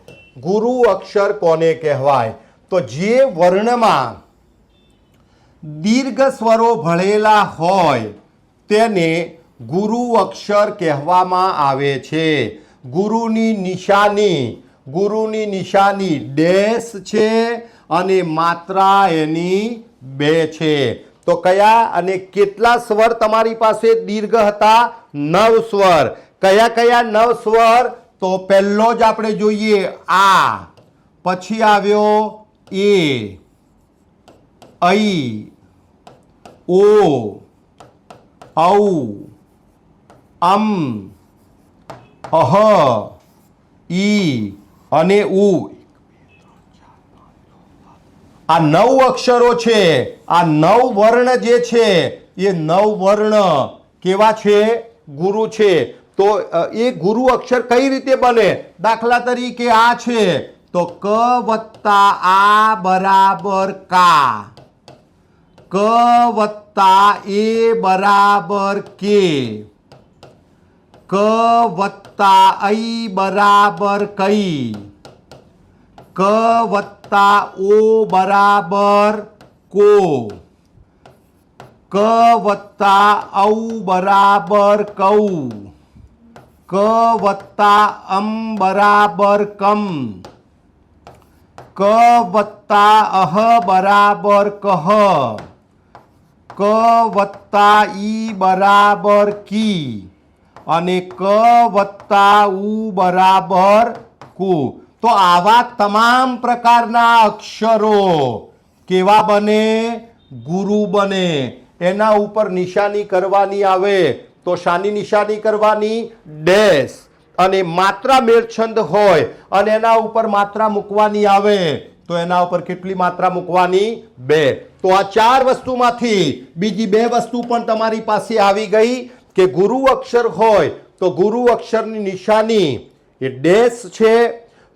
ગુરુ અક્ષર કોને કહેવાય? તો જે વર્ણમાં દીર્ઘ સ્વરો ભળેલા હોય તેને ગુરુ અક્ષર કહેવામાં આવે છે. ગુરુની નિશાની ડેશ છે અને માત્રા એની 2 છે. તો કયા અને કેટલા સ્વર તમારી પાસે દીર્ઘ હતા? 9 સ્વર. કયા કયા 9 સ્વર? તો પહેલો જ આપણે જોઈએ આ, પછી આવ્યો એ, ઐ, ઓ, ઔ, અમ, અહ, ઈ અને ઉ. આ 9 અક્ષરો છે. આ 9 વર્ણ જે છે એ 9 વર્ણ કેવા છે? ગુરુ છે. તો એ ગુરુ અક્ષર કઈ રીતે બને? દાખલા તરીકે આ છે તો ક વત્તા આ બરાબર કા, ક વત્તા એ બરાબર કે, ક વત્તા ઐ બરાબર કઈ, ક વત્તા વત્તા ઓ બરાબર કો, ક વત્તા ઔ બરાબર કૌ, ક વત્તા અમ બરાબર કમ, ક વત્તા અહ બરાબર કહ, ક વત્તા ઈ બરાબર કી અને ક વત્તા ઉ બરાબર કુ. તો આવા તમામ પ્રકારના અક્ષરો કેવા બને? ગુરુ બને. એના ઉપર નિશાની કરવાની આવે તો શાની નિશાની કરવાની? ડેશ. અને માત્રા મેળછંદ હોય અને એના ઉપર માત્રા મૂકવાની આવે તો એના ઉપર કેટલી માત્રા મૂકવાની? 2. તો આ 4 વસ્તુમાંથી બીજી 2 વસ્તુ પણ તમારી પાસે આવી ગઈ કે ગુરુ અક્ષર હોય તો ગુરુ અક્ષરની નિશાની એ ડેશ છે,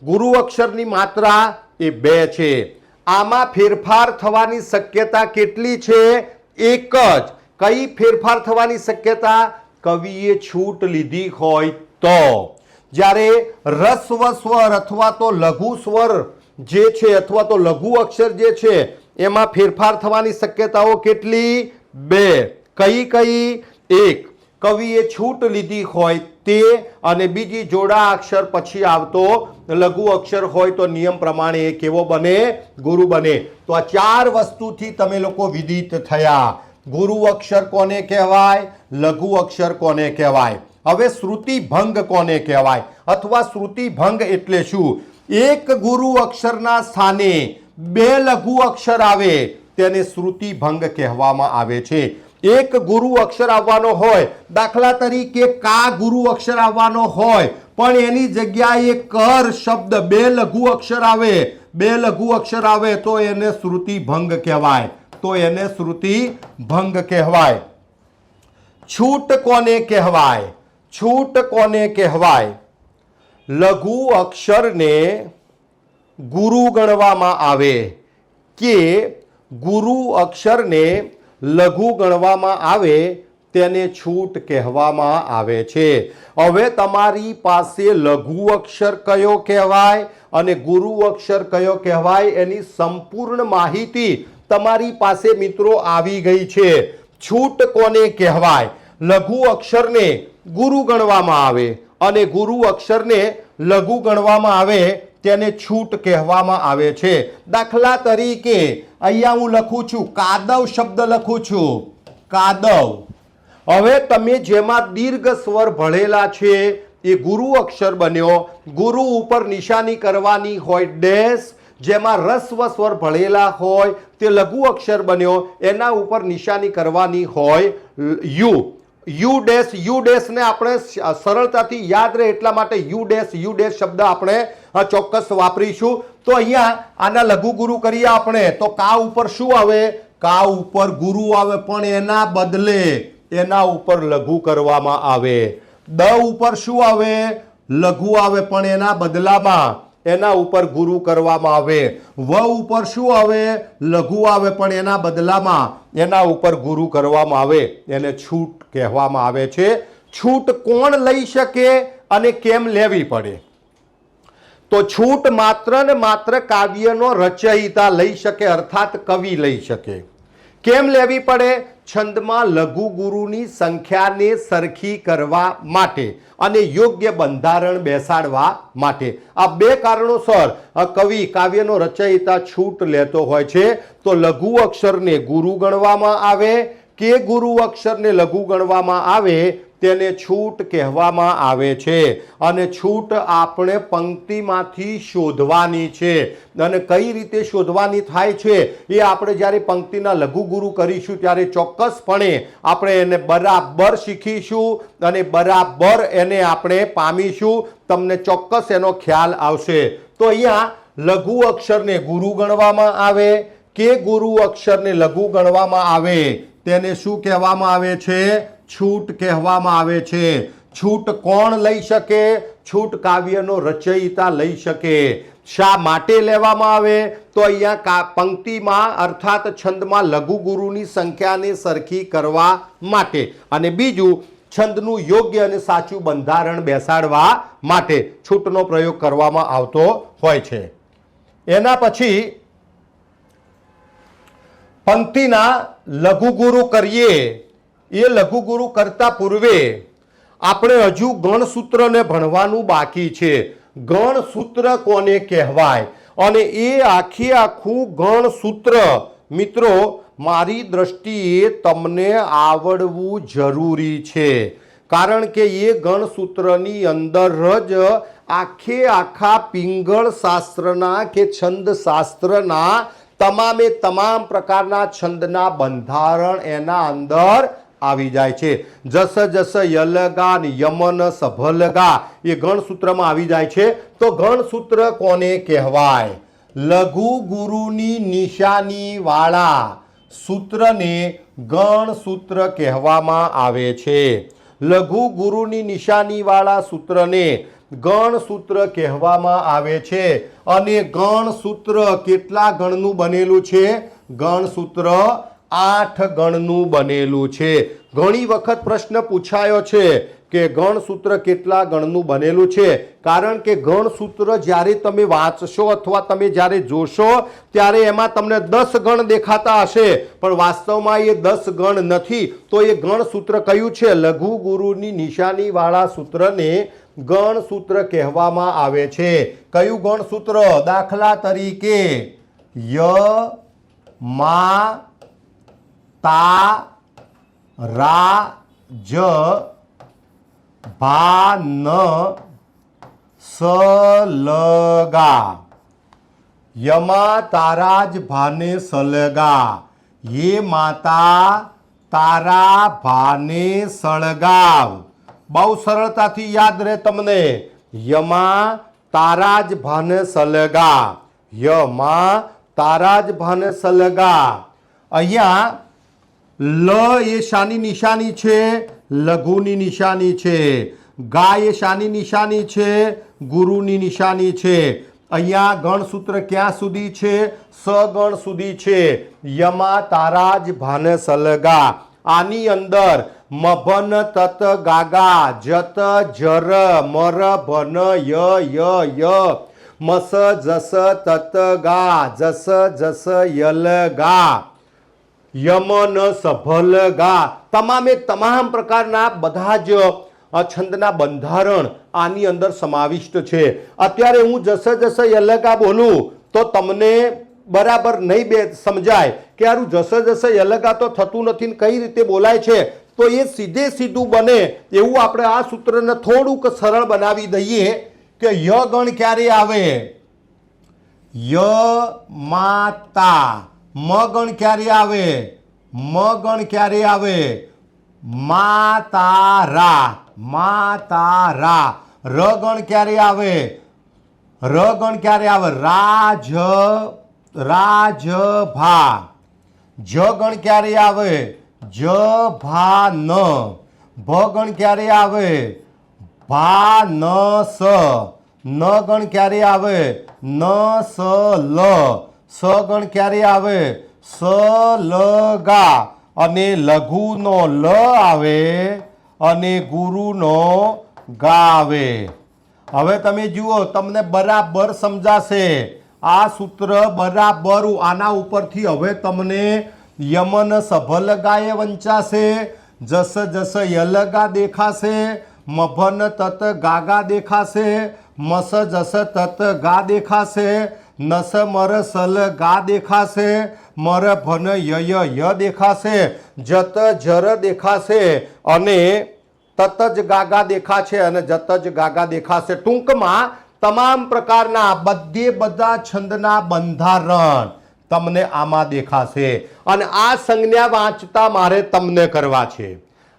ગુરુ અક્ષરની માત્રા એ 2 છે. આમાં ફેરફાર થવાની શક્યતા કેટલી છે? એક જ. કઈ ફેરફાર થવાની શક્યતા? કવિએ છૂટ લીધી હોય તો. જ્યારે રસ્વ સ્વર અથવા તો લઘુ સ્વર જે છે અથવા તો લઘુ અક્ષર જે છે એમાં ફેરફાર થવાની શક્યતાઓ કેટલી? 2. કઈ કઈ? એક, કવિએ છૂટ લીધી હોય તે, અને બીજી જોડા અક્ષર પછી આવતો લઘુ અક્ષર હોય તો નિયમ પ્રમાણે એ કેવો બને? ગુરુ બને. તો આ 4 વસ્તુથી તમે લોકો વિદિત થયા. ગુરુ અક્ષર કોને કહેવાય? લઘુ અક્ષર કોને કહેવાય? હવે શ્રુતિ ભંગ કોને કહેવાય અથવા શ્રુતિ ભંગ એટલે શું? એક ગુરુ અક્ષરના સ્થાને 2 લઘુ અક્ષર આવે તેને શ્રુતિ ભંગ કહેવામાં આવે છે. એક ગુરુ અક્ષર આવવાનો હોય, દાખલા તરીકે કા ગુરુ અક્ષર આવવાનો હોય પણ એની જગ્યાએ કર શબ્દ 2 લઘુ અક્ષર આવે, 2 લઘુ અક્ષર આવે તો એને શ્રુતિ ભંગ કહેવાય. તો એને શ્રુતિ ભંગ કહેવાય. છૂટ કોને કહેવાય? છૂટ કોને કહેવાય? લઘુ અક્ષરને ગુરુ ગણવામાં આવે કે ગુરુ અક્ષરને લઘુ ગણવામાં આવે તેને છૂટ કહેવામાં આવે છે. હવે તમારી પાસે લઘુ અક્ષર કયો કહેવાય અને ગુરુ અક્ષર કયો કહેવાય એની સંપૂર્ણ માહિતી તમારી પાસે મિત્રો આવી ગઈ છે. છૂટ કોને કહેવાય? લઘુ અક્ષરને ગુરુ ગણવામાં આવે અને ગુરુ અક્ષરને લઘુ ગણવામાં આવે તેને છૂટ કહેવામાં આવે છે. દાખલા તરીકે અહીંયા હું લખું છું કાદવ શબ્દ લખું છું, કાદવ. હવે તમે જેમાં દીર્ઘ સ્વર ભળેલા છે એ ગુરુ અક્ષર બન્યો. ગુરુ ઉપર નિશાની કરવાની હોય ડેશ, જેમાં રસ્વ સ્વર ભળેલા હોય તે લઘુ અક્ષર બન્યો, એના ઉપર નિશાની કરવાની હોય યુ. યુ ડેશ ને આપણે સરળતાથી યાદ રહે એટલા માટે યુ ડેશ શબ્દ આપણે ચોક્કસ વાપરીશું. તો અહીંયા આના લઘુ ગુરુ કરીએ આપણે તો કા ઉપર શું આવે? કા ઉપર ગુરુ આવે પણ એના બદલે એના ઉપર લઘુ કરવામાં આવે. દ ઉપર શું આવે? લઘુ આવે પણ એના બદલામાં એના ઉપર ગુરુ કરવામાં આવે. વ ઉપર શું આવે? લઘુ આવે પણ એના બદલામાં એના ઉપર ગુરુ કરવામાં આવે. એને છૂટ કહેવામાં આવે છે. છૂટ કોણ લઈ શકે અને કેમ લેવી પડે? તો છૂટ માત્ર ને માત્ર કાવ્યનો રચયિતા લઈ શકે અર્થાત કવિ લઈ શકે. કેમ લેવી પડે? છંદમાં લઘુ ગુરુની સંખ્યાને સરખી કરવા માટે અને યોગ્ય બંધારણ બેસાડવા માટે. આ 2 કારણોસર કવિ કાવ્યનો રચયિતા છૂટ લેતો હોય છે. તો લઘુ અક્ષરને ગુરુ ગણવામાં આવે કે ગુરુ અક્ષરને લઘુ ગણવામાં આવે તેને છૂટ કહેવામાં આવે છે. અને છૂટ આપણે પંક્તિમાંથી શોધવાની છે. અને કઈ રીતે શોધવાની થાય છે એ આપણે જ્યારે પંક્તિના લઘુ ગુરુ કરીશું ત્યારે ચોક્કસપણે આપણે એને બરાબર શીખીશું અને બરાબર એને આપણે પામીશું. તમને ચોક્કસ એનો ખ્યાલ આવશે. તો અહીંયા લઘુ અક્ષરને ગુરુ ગણવામાં આવે કે ગુરુ અક્ષરને લઘુ ગણવામાં આવે તેને શું કહેવામાં આવે છે? છૂટ કહેવામાં આવે છે. છૂટ કોણ લઈ શકે? છૂટ કાવ્યનો રચયિતા લઈ શકે. શા માટે લેવામાં આવે? તો અહીંયા પંક્તિમાં અર્થાત છંદમાં લઘુ ગુરુની સંખ્યાને સરખી કરવા માટે અને બીજું છંદનું યોગ્ય અને સાચું બંધારણ બેસાડવા માટે છૂટનો પ્રયોગ કરવામાં આવતો હોય છે. એના પછી પંક્તિના લઘુગુરુ કરીએ. એ લઘુગુરુ કરતા પૂર્વે આપણે હજુ ગણસૂત્રને ભણવાનું બાકી છે. ગણસૂત્ર કોને કહેવાય અને એ આખું ગણસૂત્ર મિત્રો મારી દ્રષ્ટિએ તમને આવડવું જરૂરી છે. કારણ કે એ ગણસૂત્રની અંદર જ આખા પિંગળ શાસ્ત્રના કે છંદ શાસ્ત્રના તમામે તમામ પ્રકારના છંદના બંધારણ એના અંદર આવી જાય છે. જસ જસ યલગા યમન સભલગા એ ગણસૂત્રમાં આવી જાય છે. તો ગણસૂત્ર કોને કહેવાય? લઘુ ગુરુની નિશાની વાળા સૂત્રને ગણસૂત્ર કહેવામાં આવે છે. લઘુ ગુરુની નિશાની વાળા સૂત્રને ગણસૂત્ર કહેવામાં આવે છે. અને ગણસૂત્ર કેટલા ગણનું બનેલું છે? ગણસૂત્ર 8 ગણનું બનેલું છે. ઘણી વખત પ્રશ્ન પૂછાયો છે કે ગણસૂત્ર કેટલા ગણનું બનેલું છે. કારણ કે ગણસૂત્ર જ્યારે તમે વાંચશો અથવા તમે જ્યારે જોશો ત્યારે એમાં તમને 10 ગણ દેખાતા હશે, પણ વાસ્તવમાં એ 10 ગણ નથી. તો એ ગણસૂત્ર કયું છે? લઘુ ગુરુની નિશાની વાળા સૂત્રને ગણસૂત્ર કહેવામાં આવે છે. કયું ગણસૂત્ર? દાખલા તરીકે ય મા તા રા જ ભા ન સલગા. યમા તારા જ ભાને સલગા. ये माता तारा भाने सळगाव. बहु सरलताथी याद रहे तमने. यमा तारा ज भाने सळगा. यमा तारा જ ભાને સલગા. અહીંયા લ એ શાની નિશાની છે? લઘુની નિશાની છે. ગા એ શાની નિશાની છે? ગુરુની નિશાની છે. અહીંયા ગણસૂત્ર ક્યાં સુધી છે? સગણ સુધી છે. યમા તારા જ ભાને સલગા. આની અંદર મભન તત ગાગા જત જર મર ભન ય ય ય મસ જસ તત ગા જસ જસ યલ ગા યમન સભલ ગા. તમામે તમામ પ્રકારના બધા જ છંદના બંધારણ આની અંદર સમાવિષ્ટ છે. અત્યારે હું જસ જસ યલગા બોલું તો તમને બરાબર નહીં સમજાય કે યાર જસ જસ યલગા તો થતું નથી ને કઈ રીતે બોલાય છે. તો એ સીધે સીધું બને એવું આપણે આ સૂત્રને થોડુંક સરળ બનાવી દઈએ કે ય ગણ ક્યારે આવે? ય માતા. મ ગણ ક્યારે આવે? મ ગણ ક્યારે આવે? માતારા. માતારા. ર ગણ ક્યારે આવે? ર ગણ ક્યારે આવે? રાજ રાજભા. જ ગણ ક્યારે આવે? જ ભા ન. ભ ગણ ક્યારે આવે? ભા ન સ. ન ગણ ક્યારે આવે? ન સ લ. સ ગણ ક્યારે આવે? સ લ ગા. અને લઘુનો લ આવે અને ગુરુનો ગા આવે. હવે તમે જુઓ તમને બરાબર સમજાશે આ સૂત્ર બરાબર. આના ઉપરથી હવે તમને યમન સભલગાએ વંચાશે. જસ જસ યલગા દેખાશે. મભન તત ગાગા દેખાશે. મસ જસ તત ગા દેખાશે. નસ મર સલ ગા દેખાશે. મર ભન ય ય દેખાશે. જત જર દેખાશે અને તત જ ગાગા દેખાશે અને જત જ ગાગા દેખાશે. ટૂંકમાં તમામ પ્રકારના બધા છંદના બંધારણ તમને આમાં દેખાશે. અને આ સંજ્ઞા વાંચતા મારે તમને કરવા છે.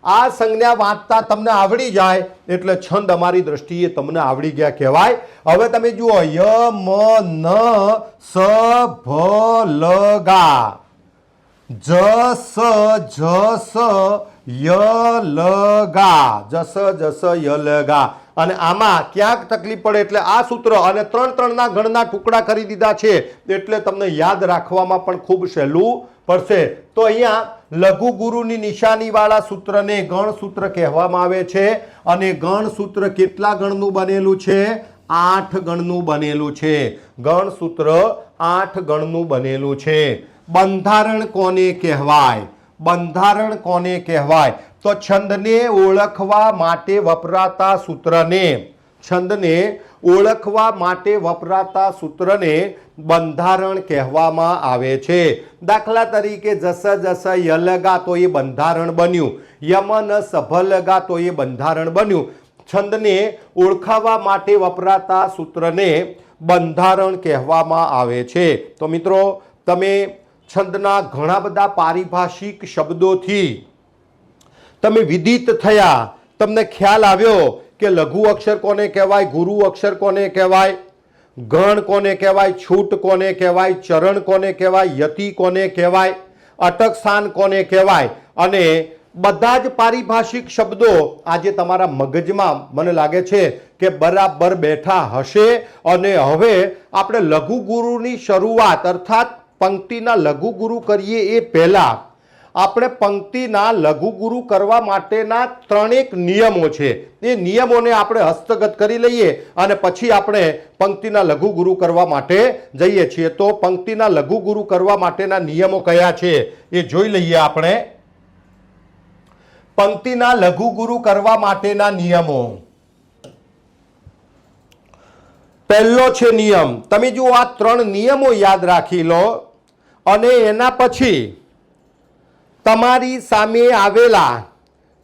આ સંજ્ઞા વાંચતા તમને આવડી જાય એટલે છંદ અમારી દ્રષ્ટિએ તમને આવડી ગયા કહેવાય. હવે તમે જુઓ ય મ ન સ ભ લ ગા. જ સ જ સ ય લ ગા. જસ જસ ય લ ગા. અને આમાં ક્યાંક તકલીફ પડે એટલે આ સૂત્ર અને 3-3ના ગણના ટુકડા કરી દીધા છે એટલે તમને યાદ રાખવામાં પણ ખૂબ સહેલું પડશે. તો અહીંયા લઘુ ગુરુની નિશાની વાળા સૂત્રને ગણસૂત્ર કહેવામાં આવે છે. અને ગણસૂત્ર કેટલા ગણનું બનેલું છે? 8 ગણનું બનેલું છે. ગણસૂત્ર 8 ગણનું બનેલું છે. બંધારણ કોને કહેવાય? બંધારણ કોને કહેવાય? તો છંદને ઓળખવા માટે વપરાતા સૂત્રને, છંદને ઓળખવા માટે વપરાતા સૂત્રને બંધારણ કહેવામાં આવે છે. દાખલા તરીકે જસ જસ ય લગા તો એ બંધારણ બન્યું, યમન સભ લગા તો એ બંધારણ બન્યું. છંદને ઓળખાવા માટે વપરાતા સૂત્રને બંધારણ કહેવામાં આવે છે. તો મિત્રો, તમે છંદના ઘણા બધા પારિભાષિક શબ્દોથી તમે વિદિત થયા, તમને ખ્યાલ આવ્યો કે લઘુ અક્ષર કોને કહેવાય, ગુરુ અક્ષર કોને કહેવાય, ગણ કોને કહેવાય, છૂટ કોને કહેવાય, ચરણ કોને કહેવાય, યતિ કોને કહેવાય, અટક સ્થાન કોને કહેવાય, અને બધા જ પારિભાષિક શબ્દો આજે તમારા મગજમાં મને લાગે છે કે બરાબર બેઠા હશે. અને હવે આપણે લઘુ ગુરુની શરૂઆત અર્થાત પંક્તિના લઘુ ગુરુ કરીએ એ પહેલા આપણે પંક્તિના લઘુ ગુરુ કરવા માટેના 3 નિયમો છે. એ નિયમોને આપણે હસ્તગત કરી લઈએ અને પછી આપણે પંક્તિના લઘુ ગુરુ કરવા માટે જઈએ છીએ. તો પંક્તિના લઘુ ગુરુ કરવા માટેના નિયમો કયા છે એ જોઈ લઈએ આપણે. પંક્તિના લઘુ ગુરુ કરવા માટેના નિયમો. પહેલો છે નિયમ. તમે જો આ 3 નિયમો યાદ રાખી લો અને એના પછી તમારી સામે આવેલા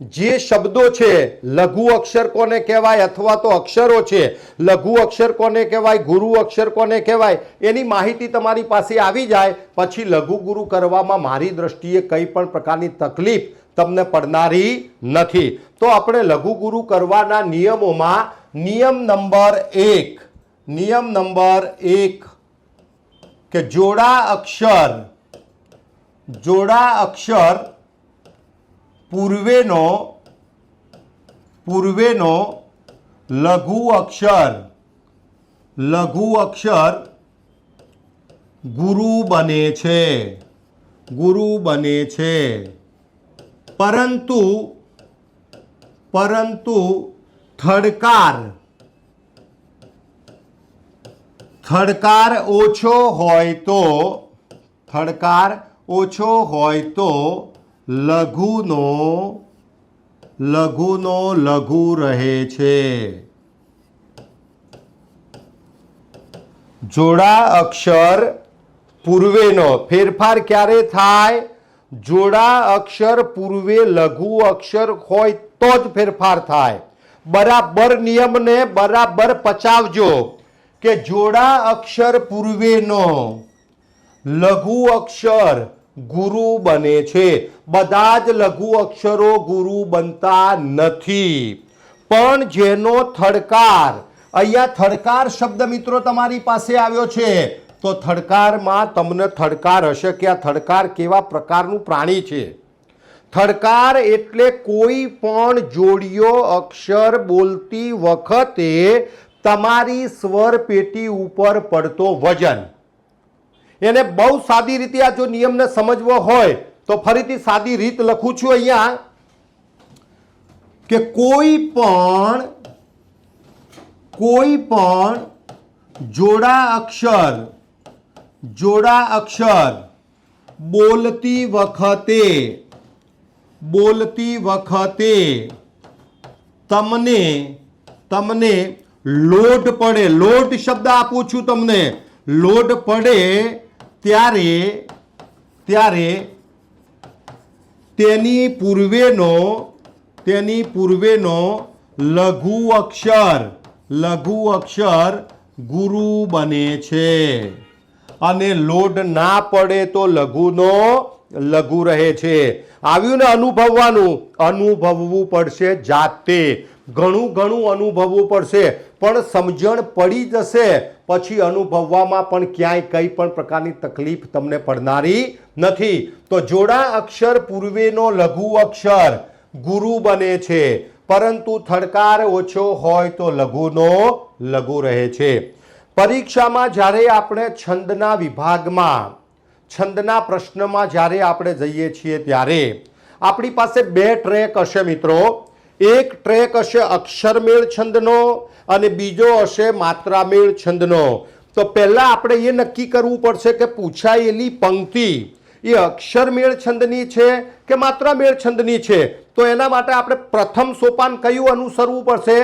જે શબ્દો છે, લઘુ અક્ષર કોને કહેવાય અથવા તો અક્ષરો છે, લઘુ અક્ષર કોને કહેવાય, ગુરુ અક્ષર કોને કહેવાય, એની માહિતી તમારી પાસે આવી જાય પછી લઘુ ગુરુ કરવામાં મારી દ્રષ્ટિએ કંઈ પણ પ્રકારની તકલીફ તમને પડનારી નથી. તો આપણે લઘુ ગુરુ કરવાના નિયમોમાં નિયમ નંબર 1, નિયમ નંબર 1 કે જોડા અક્ષર પૂર્વેનો લઘુ અક્ષર ગુરુ બને છે, ગુરુ બને છે. પરંતુ થડકાર ઓછો હોય તો લઘુનો લઘુ રહે છે. જોડા અક્ષર પૂર્વેનો ફેરફાર ક્યારે થાય? જોડા અક્ષર પૂર્વે લઘુ અક્ષર હોય તો જ ફેરફાર થાય. બરાબર નિયમને બરાબર પચાવજો કે જોડા અક્ષર પૂર્વેનો લઘુ અક્ષર ગુરુ બને છે. બધા જ લઘુ અક્ષરો ગુરુ બનતા નથી, પણ જેનો થડકાર, અહીંયા થડકાર શબ્દ મિત્રો તમારી પાસે આવ્યો છે તો થડકારમાં તમને થડકાર હશે કે આ થડકાર કેવા પ્રકારનું પ્રાણી છે. થડકાર એટલે કોઈ પણ જોડિયો અક્ષર બોલતી વખતે તમારી સ્વર પેટી ઉપર પડતો વજન. એને બહુ સાદી રીતે આ જો નિયમને સમજવો હોય તો ફરીથી સાદી રીત લખું છું અહીંયા કે કોઈ પણ જોડા અક્ષર બોલતી વખતે તમને લોડ પડે, લોડ શબ્દ આપું છું તમને, લોડ પડે ત્યારે તેની પૂર્વેનો લઘુ અક્ષર ગુરુ બને છે અને લોડ ના પડે તો લઘુનો લઘુ રહે છે. આવ્યું ને અનુભવવાનું? અનુભવવું પડશે જાતે, ઘણું અનુભવવું પડશે, પણ સમજણ પડી જશે પછી અનુભવવામાં પણ ક્યાંય કંઈ પણ પ્રકારની તકલીફ તમને પડનારી નથી. તો જોડા અક્ષર પૂર્વેનો લઘુ અક્ષર ગુરુ બને છે, પરંતુ થડકાર ઓછો હોય તો લઘુનો લઘુ રહે છે. પરીક્ષામાં જ્યારે આપણે છંદના વિભાગમાં, છંદના પ્રશ્નમાં જ્યારે આપણે જઈએ છીએ ત્યારે આપણી પાસે 2 ટ્રેક હશે મિત્રો. એક ટ્રેક હશે અક્ષરમેળ છંદનો અને બીજો હશે માત્રામેળ છંદનો. તો પહેલાં આપણે એ નક્કી કરવું પડશે કે પૂછાયેલી પંક્તિ એ અક્ષરમેળ છંદની છે કે માત્રામેળ છંદની છે. તો એના માટે આપણે પ્રથમ સોપાન કયું અનુસરવું પડશે?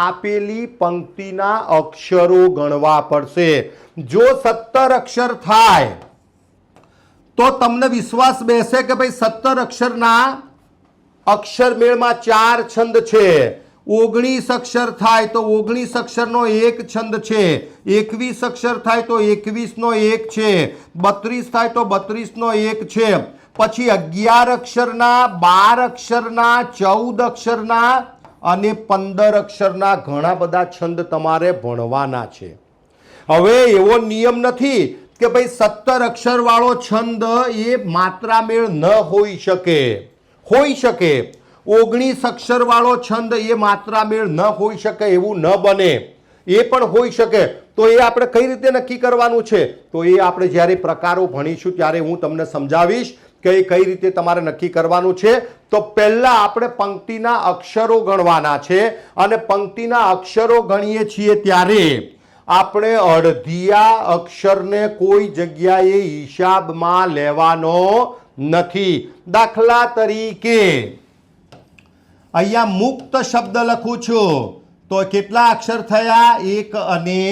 આપેલી પંક્તિના અક્ષરો ગણવા પડશે. જો 17 અક્ષર થાય તો તમને વિશ્વાસ બેસે કે ભાઈ 17 અક્ષરના અક્ષરમેળમાં 4 છંદ છે. 19 અક્ષર થાય તો 19 અક્ષરનો એક છંદ છે. 21 અક્ષર થાય તો 21નો એક છે. 32 થાય તો 32નો એક છે. પછી 11 અક્ષરના, 12 અક્ષરના, 14 અક્ષરના અને 15 અક્ષરના ઘણા બધા છંદ તમારે ભણવાના છે. હવે એવો નિયમ નથી કે ભાઈ 17 અક્ષર વાળો છંદ એ માત્રામેળ ન હોઈ શકે. હોઈ શકે. 19 અક્ષર વાળો છંદ એ માત્રામેળ ન હોઈ શકે એવું ન બને. એ પણ હોઈ શકે. તો એ આપણે કઈ રીતે નક્કી કરવાનું છે? તો એ આપણે જ્યારે પ્રકારો ભણીશું ત્યારે હું તમને સમજાવીશ કે એ કઈ રીતે તમારે નક્કી કરવાનું છે. તો પહેલા આપણે પંક્તિના અક્ષરો ગણવાના છે અને પંક્તિના અક્ષરો ગણીએ છીએ ત્યારે આપણે અડધિયા અક્ષરને કોઈ જગ્યાએ હિસાબમાં લેવાનો નથી. દાખલા તરીકે અહીંયા મુક્ત શબ્દ લખું છું તો કેટલા અક્ષર થયા? 1 અને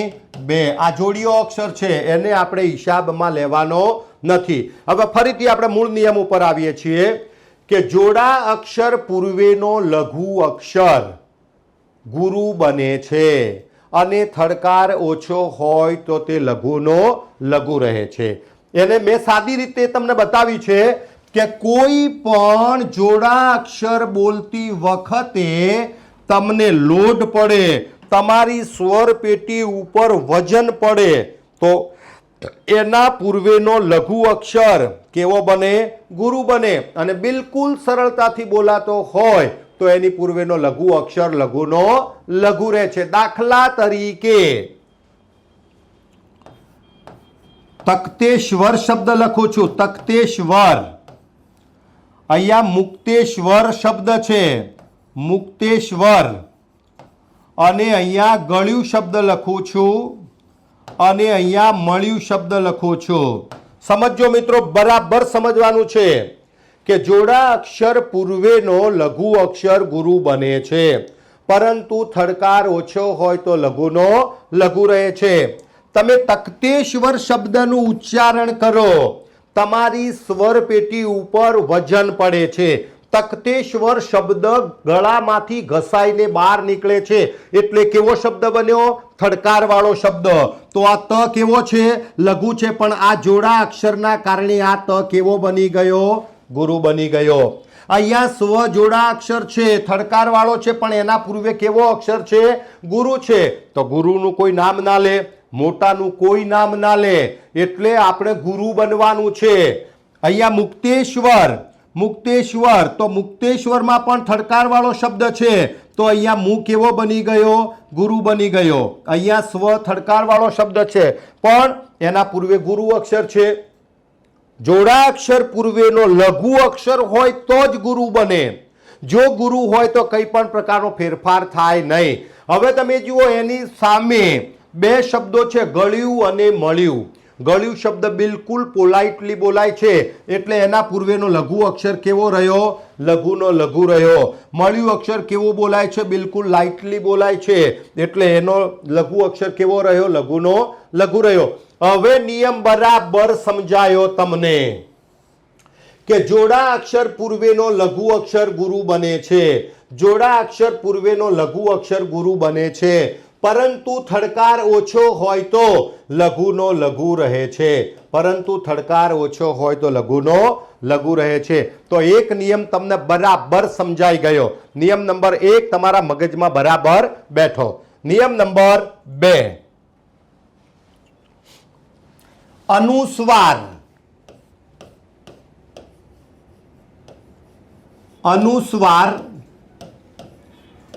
2. આ જોડિયો અક્ષર છે એને આપણે હિસાબમાં લેવાનો નથી. હવે ફરીથી આપણે મૂળ નિયમ ઉપર આવીએ છીએ કે જોડા અક્ષર પૂર્વેનો લઘુ અક્ષર ગુરુ બને છે અને થડકાર ઓછો હોય તો તે લઘુનો લઘુ રહે છે. એને મેં સાદી રીતે તમને બતાવી છે કે કોઈ પણ જોડા અક્ષર બોલતી વખતે તમને લોડ પડે, તમારી સ્વર પેટી ઉપર વજન પડે તો એના પૂર્વેનો લઘુ અક્ષર કેવો બને? ગુરુ બને. અને બિલકુલ સરળતાથી બોલાતો હોય તો એની પૂર્વેનો લઘુ અક્ષર લઘુનો લઘુ રહે છે. દાખલા તરીકે તખ્તેશ્વર શબ્દ લખું છું. તખ્તેશ્વર. અહીંયા મુક્તેશ્વર શબ્દ છે. મુક્તેશ્વર. અને અહીંયા ગળ્યું શબ્દ લખું છું અને અહીંયા મળ્યું શબ્દ લખું છું. સમજો મિત્રો, બરાબર સમજવાનું છે કે જોડા અક્ષર પૂર્વેનો લઘુ અક્ષર ગુરુ બને છે પરંતુ થડકાર ઓછો હોય તો લઘુનો લઘુ રહે છે. તમે તખ્તેશ્વર શબ્દનું ઉચ્ચારણ કરો, તમારી સ્વર પેટી ઉપર વજન પડે છે. તખ્તેશ્વર શબ્દ ગળામાંથી ઘસાઈને બહાર નીકળે છે એટલે કેવો શબ્દ બન્યો? થડકાર વાળો શબ્દ. તો આ ત કેવો છે? લઘુ છે. પણ આ જોડા અક્ષરના કારણે આ ત કેવો બની ગયો? ગુરુ બની ગયો. અહીંયા સ્વ જોડા અક્ષર છે, થડકાર વાળો છે, પણ એના પૂર્વે કેવો અક્ષર છે? ગુરુ છે. તો ગુરુનું કોઈ નામ ના લે, મોટાનું કોઈ નામ ના લે, એટલે આપણે ગુરુ બનવાનું છે. અહીંયા મુક્તેશ્વર. મુક્તેશ્વર. તો મુક્તેશ્વરમાં પણ થડકાર વાળો શબ્દ છે તો અહીંયા મુ કેવો બની ગયો? ગુરુ બની ગયો. અહીંયા સ્વ થડકાર વાળો શબ્દ છે પણ એના પૂર્વે ગુરુ અક્ષર છે. જોડા અક્ષર પૂર્વેનો લઘુ અક્ષર હોય તો જ ગુરુ બને. જો ગુરુ હોય તો કંઈ પણ પ્રકારનો ફેરફાર થાય નહીં. હવે તમે જુઓ એની સામે બે શબ્દો છે, ગળ્યું અને મળ્યું. ગળ્યું શબ્દ બિલકુલ પોલાઇટલી બોલાય છે એટલે એના પૂર્વેનો લઘુ અક્ષર કેવો રહ્યો? લઘુનો લઘુ રહ્યો. મળ્યું અક્ષર કેવો બોલાય છે? બિલકુલ લાઇટલી બોલાય છે એટલે એનો લઘુ અક્ષર કેવો રહ્યો? લઘુનો લઘુ રહ્યો. હવે નિયમ બરાબર સમજાયો તમને કે જોડા અક્ષર પૂર્વેનો લઘુ અક્ષર ગુરુ બને છે. જોડા અક્ષર પૂર્વેનો લઘુ અક્ષર ગુરુ બને છે પરંતુ થડકાર ઓછો હોય તો લઘુનો લઘુ રહે છે. પરંતુ થડકાર ઓછો હોય તો લઘુનો લઘુ રહે છે. તો એક નિયમ તમને બરાબર સમજાઈ ગયો. નિયમ નંબર 1 તમારા મગજમાં બરાબર બેઠો. નિયમ નંબર 2, અનુસ્વાર. અનુસ્વાર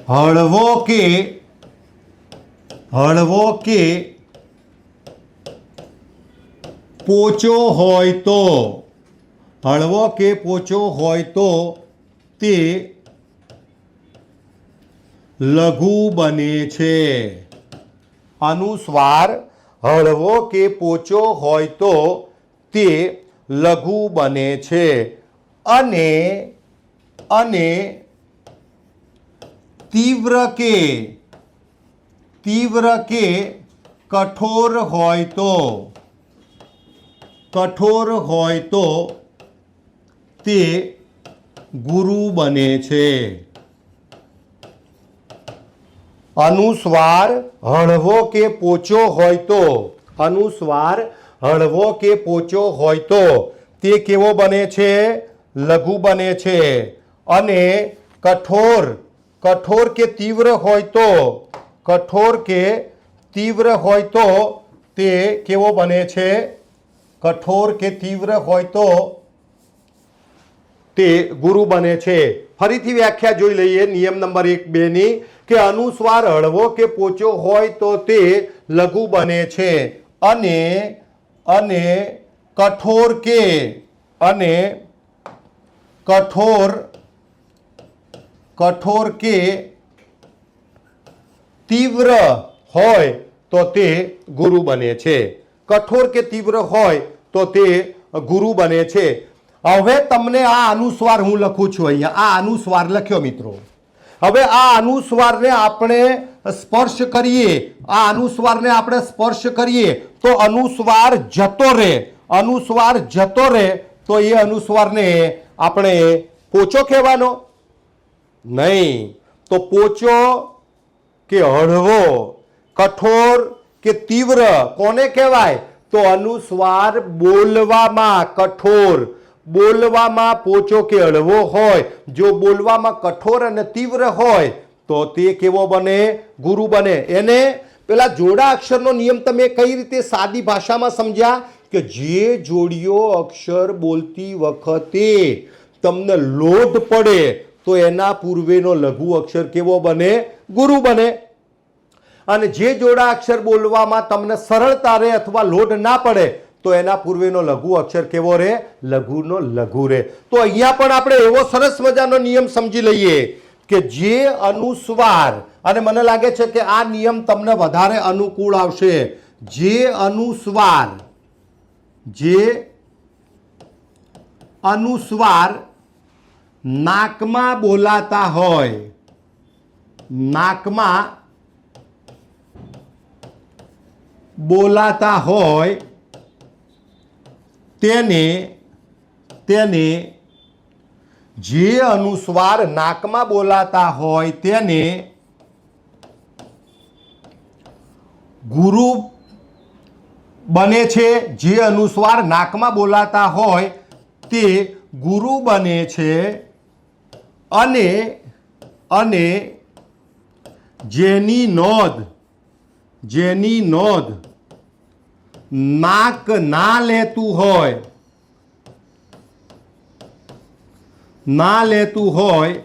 હળવો કે પોચો હોય તો, હળવો કે પોચો હોય તો તે લઘુ બને છે. અનુસ્વાર હળવો કે પોચો હોય તો તે લઘુ બને છે અને તીવ્ર કે કઠોર હોય તો તે ગુરુ બને છે. અનુસ્વાર હળવો કે પોચો હોય તો તે કેવો બને છે? લઘુ બને છે. અને કઠોર કે તીવ્ર હોય તો તે કેવો બને છે? કઠોર કે તીવ્ર હોય તો તે ગુરુ બને છે. ફરીથી વ્યાખ્યા જોઈ લઈએ નિયમ નંબર 1, 2 ની કે અનુસ્વાર હળવો કે પોચો હોય તો તે લઘુ બને છે અને કઠોર કે તીવ્ર હોય તો તે ગુરુ બને છે. કઠોર કે તીવ્ર હોય તો તે ગુરુ બને છે. હવે તમને આ અનુસ્વાર હું લખું છું અહીંયા, આ અનુસ્વાર લખ્યો મિત્રો. હવે આ અનુસ્વારને આપણે સ્પર્શ કરીએ તો અનુસ્વાર જતો રહે તો એ અનુસ્વારને આપણે પોચો કહેવાનો નહીં. તો પોચો કે હળવો, કઠોર કે તીવ્ર કોને કહેવાય? તો અનુસ્વાર બોલવામાં કઠોર, બોલવામાં પોચો કે હળવો હોય. જો બોલવામાં કઠોર અને તીવ્ર હોય તો તે કેવો બને? ગુરુ બને. એને પેલા જોડા અક્ષરનો નિયમ તમે કઈ રીતે સાદી ભાષામાં સમજ્યા કે જે જોડીઓ અક્ષર બોલતી વખતે તમને લોટ પડે તો એના પૂર્વેનો લઘુ અક્ષર કેવો બને? ગુરુ બને. અને જે જોડા અક્ષર બોલવામાં તમને સરળતા રહે અથવા લોટ ના પડે તો એના પૂર્વેનો લઘુ અક્ષર કેવો રહે? લઘુનો લઘુ રહે. તો અહીંયા પણ આપણે એવો સરસ મજાનો નિયમ સમજી લઈએ કે જે અનુસ્વાર, અને મને લાગે છે કે આ નિયમ તમને વધારે અનુકૂળ આવશે, જે અનુસ્વાર નાકમાં બોલાતા હોય તેને જે અનુસ્વાર નાકમાં બોલાતા હોય તેને ગુરુ બને છે. જે અનુસ્વાર નાકમાં બોલાતા હોય તે ગુરુ બને છે અને જેની નોંધ નાક ના લેતું હોય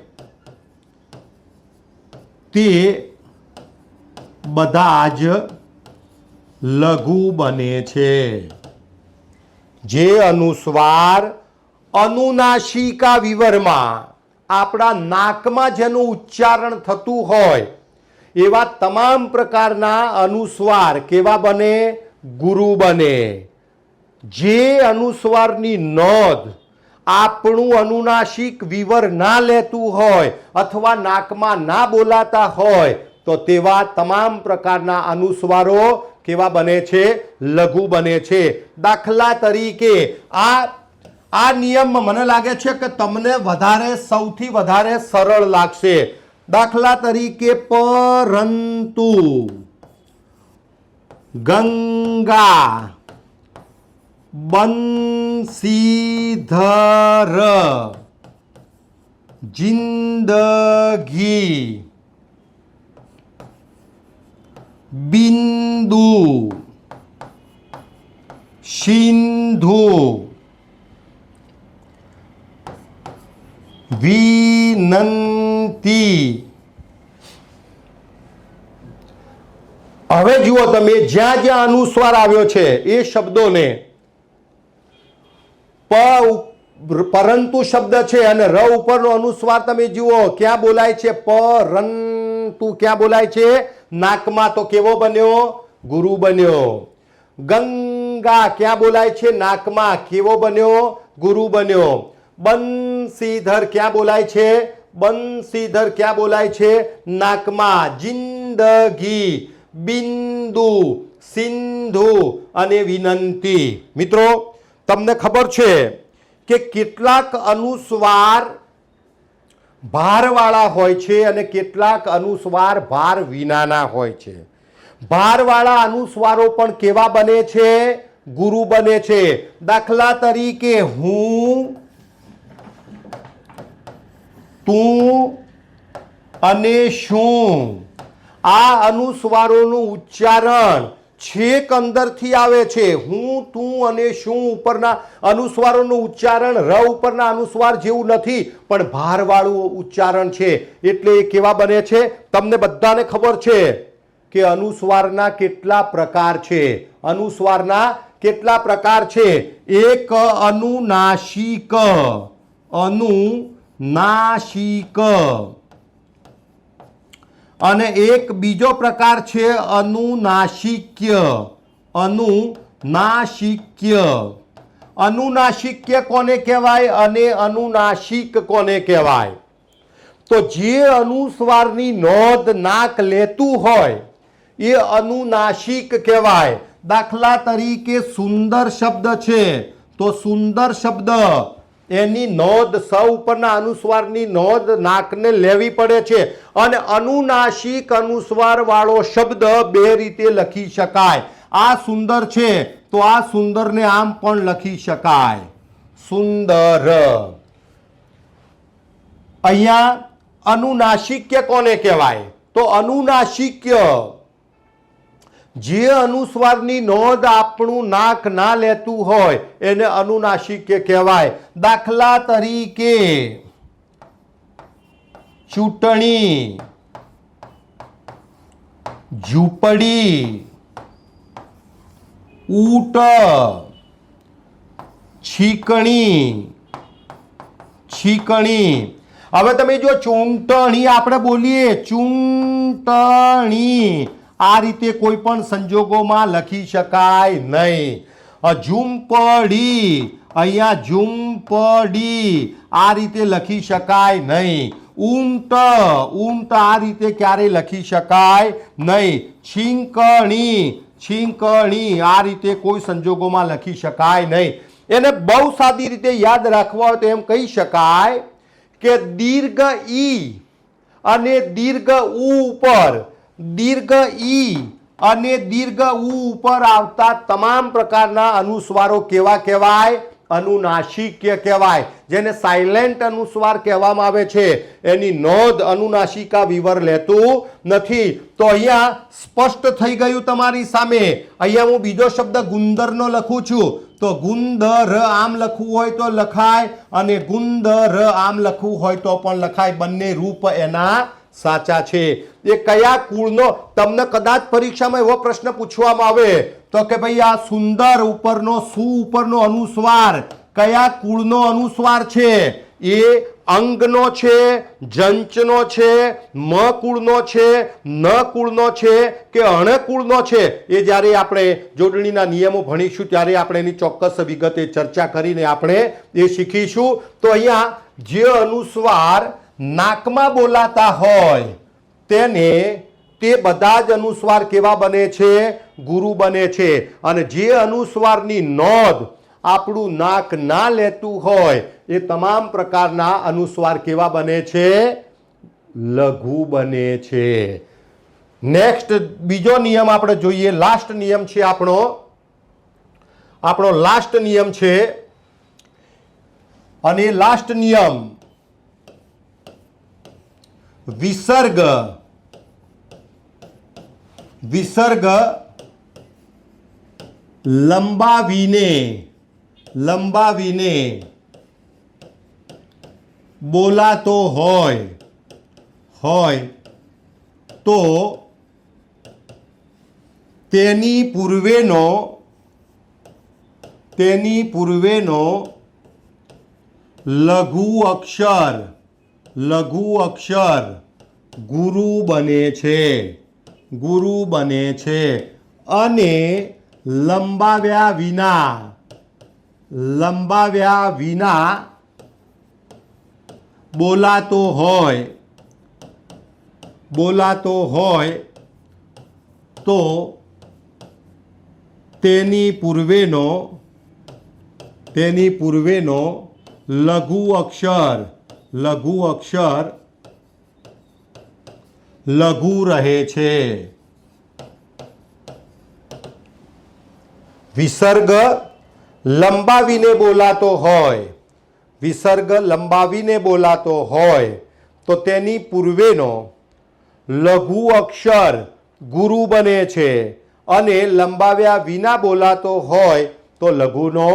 તે બધા જ લઘુ બને છે. જે અનુસ્વાર અનુનાસિકા વિવરમાં આપણા નાકમાં જેનું ઉચ્ચારણ થતું હોય એવા તમામ પ્રકારના અનુસ્વાર કેવા બને? ગુરુ બને. જે અનુસ્વારની નોંધ આપણું અનુનાસિક વિવર ના લેતું હોય અથવા નાકમાં ના બોલાતા હોય તો તેવા તમામ પ્રકારના અનુસ્વારો કેવા બને છે? લઘુ બને છે. દાખલા તરીકે આ નિયમ મને લાગે છે કે તમને સૌથી વધારે સરળ લાગશે. દાખલા તરીકે પરંતુ, ગંગા, બંસીધર, જિંદગી, બિંદુ, સિંધુ, વિનંતી. હવે જુઓ તમે, જ્યાં જ્યાં અનુસ્વાર આવ્યો છે એ શબ્દોને પરંતુ શબ્દ છે અને ર ઉપરનો અનુસ્વાર તમે જુઓ ક્યાં બોલાય છે? પરંતુ ક્યાં બોલાય છે? નાકમાં. તો કેવો બન્યો? ગુરુ બન્યો. ગંગા ક્યાં બોલાય છે? નાકમાં. કેવો બન્યો? ગુરુ બન્યો. બંસીધર ક્યાં બોલાય છે? બંસીધર ક્યાં બોલાય છે? નાકમાં. જિંદગી, બિંદુ, સિંધુ અને વિનંતી. મિત્રો તમને ખબર છે કે કેટલાક અનુસ્વાર ભારવાળા હોય છે અને કેટલાક અનુસ્વાર ભાર વિનાના હોય છે. ભારવાળા અનુસ્વારો પણ કેવા બને છે? ગુરુ બને છે. દાખલા તરીકે હું, તું અને શું, આ અનુસ્વારોનું ઉચ્ચારણ છેક અંદરથી આવે છે. હું, તું અને શું ઉપરના અનુસ્વારોનું ઉચ્ચારણ ર ઉપરના અનુસ્વાર જેવું નથી, પણ ભારવાળું ઉચ્ચારણ છે. એટલે એ કેવા બને છે? તમને બધાને ખબર છે કે અનુસ્વારના કેટલા પ્રકાર છે. અનુસ્વારના કેટલા પ્રકાર છે? એક અનુનાસિક, અનુનાસિક, અને એક બીજો પ્રકાર છે અનુનાસિક્ય, અનુનાસિક્ય. અનુનાસિક્ય કોને કહેવાય અને અનુનાસિક કોને કહેવાય? તો જે અનુસ્વારની નોંધ નાક લેતું હોય એ અનુનાસિક કહેવાય. દાખલા તરીકે સુંદર શબ્દ છે તો સુંદર શબ્દ એની નોંધ સ ઉપરના અનુસ્વારની નોંધ નાકને લેવી પડે છે. અને અનુનાસિક અનુસ્વાર વાળો શબ્દ બે રીતે લખી શકાય. આ સુંદર છે તો આ સુંદરને આમ પણ લખી શકાય, સુંદર. અહીંયા અનુનાસિક્ય કોને કહેવાય? તો અનુનાસિક્ય જે અનુસ્વારની નોંધ આપણું નાક ના લેતું હોય એને અનુનાસિક્ય કહેવાય. દાખલા તરીકે ચૂંટણી, ઝૂંપડી, ઊંટ, છીકણી, છીકણી. હવે તમે જો ચૂંટણી આપણે બોલીએ, ચૂંટણી, આ રીતે કોઈ પણ સંજોગોમાં લખી શકાય નહીં. ઝૂંપડી, અહીંયા ઝૂંપડી, આ રીતે લખી શકાય નહીં. ઊંટ, ઊંટ, આ રીતે ક્યારેય લખી શકાય નહીં. છીંકણી, છીંકણી, આ રીતે કોઈ સંજોગોમાં લખી શકાય નહીં. એને બહુ સાદી રીતે યાદ રાખવા હોય તો એમ કહી શકાય કે દીર્ઘ ઈ અને દીર્ઘ ઉ ઉપર, દીર્ઘ ઈ અને દીર્ઘ ઉ ઉપર આવતા તમામ પ્રકારના અનુસ્વારો કેવા કહેવાય? અનુનાસિક્ય કહેવાય. જેને સાયલેન્ટ અનુસ્વાર કહેવામાં આવે છે એની નોંધ અનુનાસિકા વિવર લેતું નથી. તો અહીંયા સ્પષ્ટ થઈ ગયું તમારી સામે. અહીંયા હું બીજો શબ્દ ગુંદરનો લખું છું તો ગુંદર આમ લખવું હોય તો લખાય અને ગુંદર આમ લખવું હોય તો પણ લખાય. બંને રૂપ એના સાચા છે. એ કયા કુળનો? તમને કદાચ પરીક્ષામાં એવો પ્રશ્ન પૂછવામાં આવે તો કે ભાઈ આ સુંદર ઉપરનો સુ ઉપરનો અનુસ્વાર કયા કુળનો અનુસ્વાર છે? એ અંગનો છે, જંચનો છે, મ કુળનો છે, ન કુળનો છે કે અણ કુળનો છે? એ જ્યારે આપણે જોડણીના નિયમો ભણીશું ત્યારે આપણે એની ચોક્કસ વિગતે ચર્ચા કરીને આપણે એ શીખીશું. તો અહીંયા જે અનુસ્વાર નાકમાં બોલાતા હોય તેને તે બધા જ અનુસ્વાર કેવા બને છે? ગુરુ બને છે. અને જે અનુસ્વારની નોંધ આપણું નાક ના લેતું હોય એ તમામ પ્રકારના અનુસ્વાર કેવા બને છે? લઘુ બને છે. નેક્સ્ટ બીજો નિયમ આપણે જોઈએ. લાસ્ટ નિયમ છે આપણો લાસ્ટ નિયમ છે. અને લાસ્ટ નિયમ વિસર્ગ, વિસર્ગ લંબાવીને, લંબાવીને બોલાતો હોય તો તેની પૂર્વેનો લઘુ અક્ષર ગુરુ બને છે, ગુરુ બને છે. અને લંબાવ્યા વિના બોલાતો હોય તો તેની પૂર્વેનો લઘુ અક્ષર લઘુ રહે છે. વિસર્ગ લંબાવીને બોલાતો હોય તો તેની પૂર્વેનો લઘુ અક્ષર ગુરુ બને છે અને લંબાવ્યા વિના બોલાતો હોય તો લઘુનો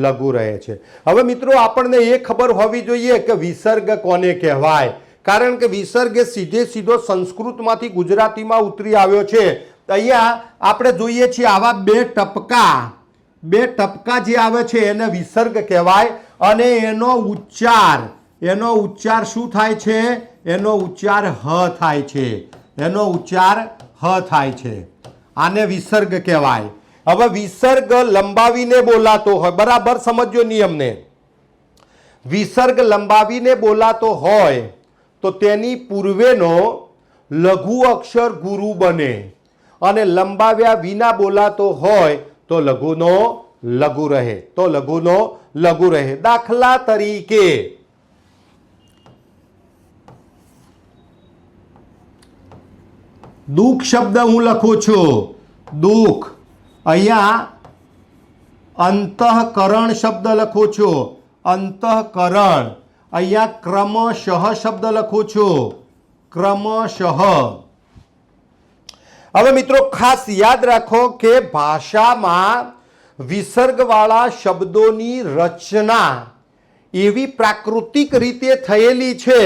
લઘુ રહે છે. હવે મિત્રો આપણને એ ખબર હોવી જોઈએ કે વિસર્ગ કોને કહેવાય, કારણ કે વિસર્ગ એ સીધો સંસ્કૃતમાંથી ગુજરાતીમાં ઉતરી આવ્યો છે. અહીંયા આપણે જોઈએ છીએ આવા બે ટપકા જે આવે છે એને વિસર્ગ કહેવાય અને એનો ઉચ્ચાર શું થાય છે? એનો ઉચ્ચાર હ થાય છે. આને વિસર્ગ કહેવાય. હવે વિસર્ગ લંબાવીને બોલાતો હોય, બરાબર સમજો નિયમને. વિસર્ગ લંબાવીને બોલાતો હોય તો તેની પૂર્વેનો લઘુ અક્ષર ગુરુ બને અને લંબાવ્યા વિના બોલાતો હોય તો લઘુનો લઘુ રહે. દાખલા તરીકે દુઃખ શબ્દ હું લખું છું, દુઃખ. અહીંયા અંતઃકરણ શબ્દ લખું છું, અંતઃકરણ. અહીંયા ક્રમશઃ શબ્દ લખું છું, ક્રમશઃ. હવે મિત્રો ખાસ યાદ રાખો કે ભાષામાં વિસર્ગવાળા શબ્દોની રચના એવી પ્રાકૃતિક રીતે થયેલી છે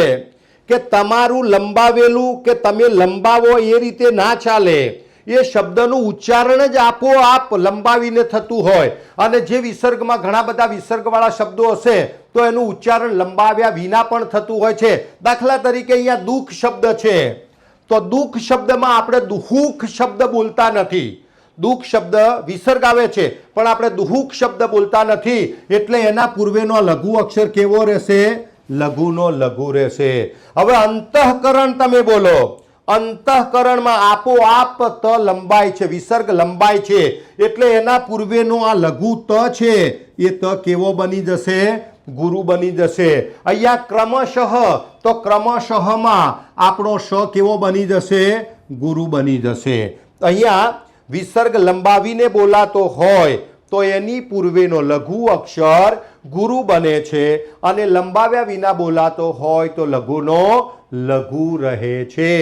કે તમારું લંબાવેલું કે તમે લંબાવો એ રીતે ના ચાલે. એ શબ્દનું ઉચ્ચારણ જ આપોઆપ લંબાવીને થતું હોય અને જે વિસર્ગમાં ઘણા બધા વિસર્ગવાળા શબ્દો હશે તો એનું ઉચ્ચારણ લંબાવ્યા વિના પણ થતું હોય છે. દાખલા તરીકે અહીંયા દુઃખ શબ્દ છે તો દુઃખ શબ્દમાં આપણે દુહુક શબ્દ બોલતા નથી. દુઃખ શબ્દ વિસર્ગ આવે છે પણ આપણે દુહુક શબ્દ બોલતા નથી, એટલે એના પૂર્વેનો લઘુ અક્ષર કેવો રહેશે? લઘુનો લઘુ રહેશે. હવે અંતઃકરણ તમે બોલો, અંતઃકરણમાં આપોઆપ ત લંબાય છે, વિસર્ગ લંબાય છે, એટલે એના પૂર્વેનો આ લઘુ ત છે એ ત કેવો બની જશે? ગુરુ બની જશે. અહીંયા ક્રમશઃ તો ક્રમશઃમાં આપણો શ કેવો બની જશે? ગુરુ બની જશે. અહીંયા વિસર્ગ લંબાવીને બોલાતો હોય તો એની પૂર્વેનો લઘુ અક્ષર ગુરુ બને છે અને લંબાવ્યા વિના બોલાતો હોય તો લઘુનો લઘુ રહે છે.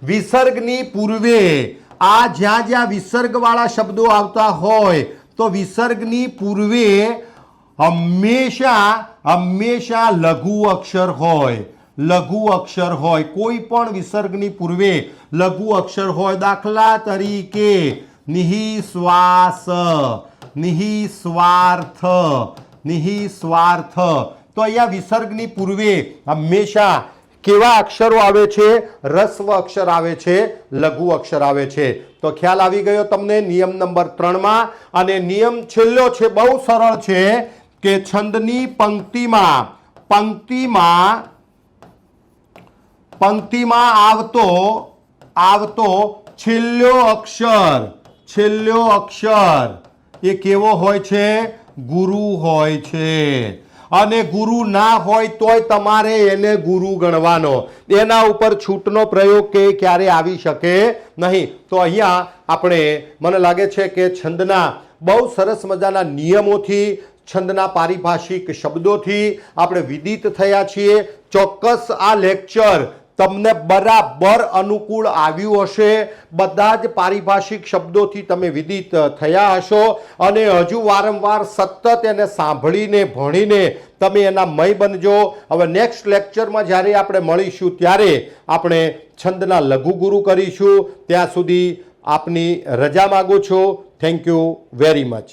વિસર્ગની પૂર્વે આ જ્યાં વિસર્ગવાળા શબ્દો આવતા હોય તો વિસર્ગની પૂર્વે હંમેશા લઘુ અક્ષર હોય. કોઈ પણ વિસર્ગની પૂર્વે લઘુ અક્ષર હોય. દાખલા તરીકે નિહિસ્વાસ, નિહિસ્વાર્થ. તો અહીંયા વિસર્ગની પૂર્વે હંમેશા કેવા અક્ષરો આવે છે? રસ્વ અક્ષર આવે છે, લઘુ અક્ષર આવે છે. તો ખ્યાલ આવી ગયો તમને નિયમ નંબર 3માં. અને નિયમ છેલ્લો છે, બહુ સરળ છે કે છંદની પંક્તિમાં આવતો છેલ્લો અક્ષર એ કેવો હોય છે? ગુરુ હોય છે. અને ગુરુ ના હોય તોય તમારે એને ગુરુ ગણવાનો. એના ઉપર છૂટનો પ્રયોગ કે ક્યારે આવી શકે નહીં. તો અહીંયા આપણે મને લાગે છે કે છંદના બહુ સરસ મજાના નિયમોથી, છંદના પારિભાષિક શબ્દોથી આપણે વિદિત થયા છીએ. ચોક્કસ આ લેક્ચર તમને બરાબર અનુકૂળ આવ્યું હશે. બધા જ પારિભાષિક શબ્દોથી તમે વિદિત થયા હશો અને હજુ વારંવાર સતત એને સાંભળીને ભણીને તમે એના મય બનજો. હવે નેક્સ્ટ લેક્ચરમાં જ્યારે આપણે મળીશું ત્યારે આપણે છંદના લઘુગુરુ કરીશું. ત્યાં સુધી આપની રજા માગું છું. Thank you very much.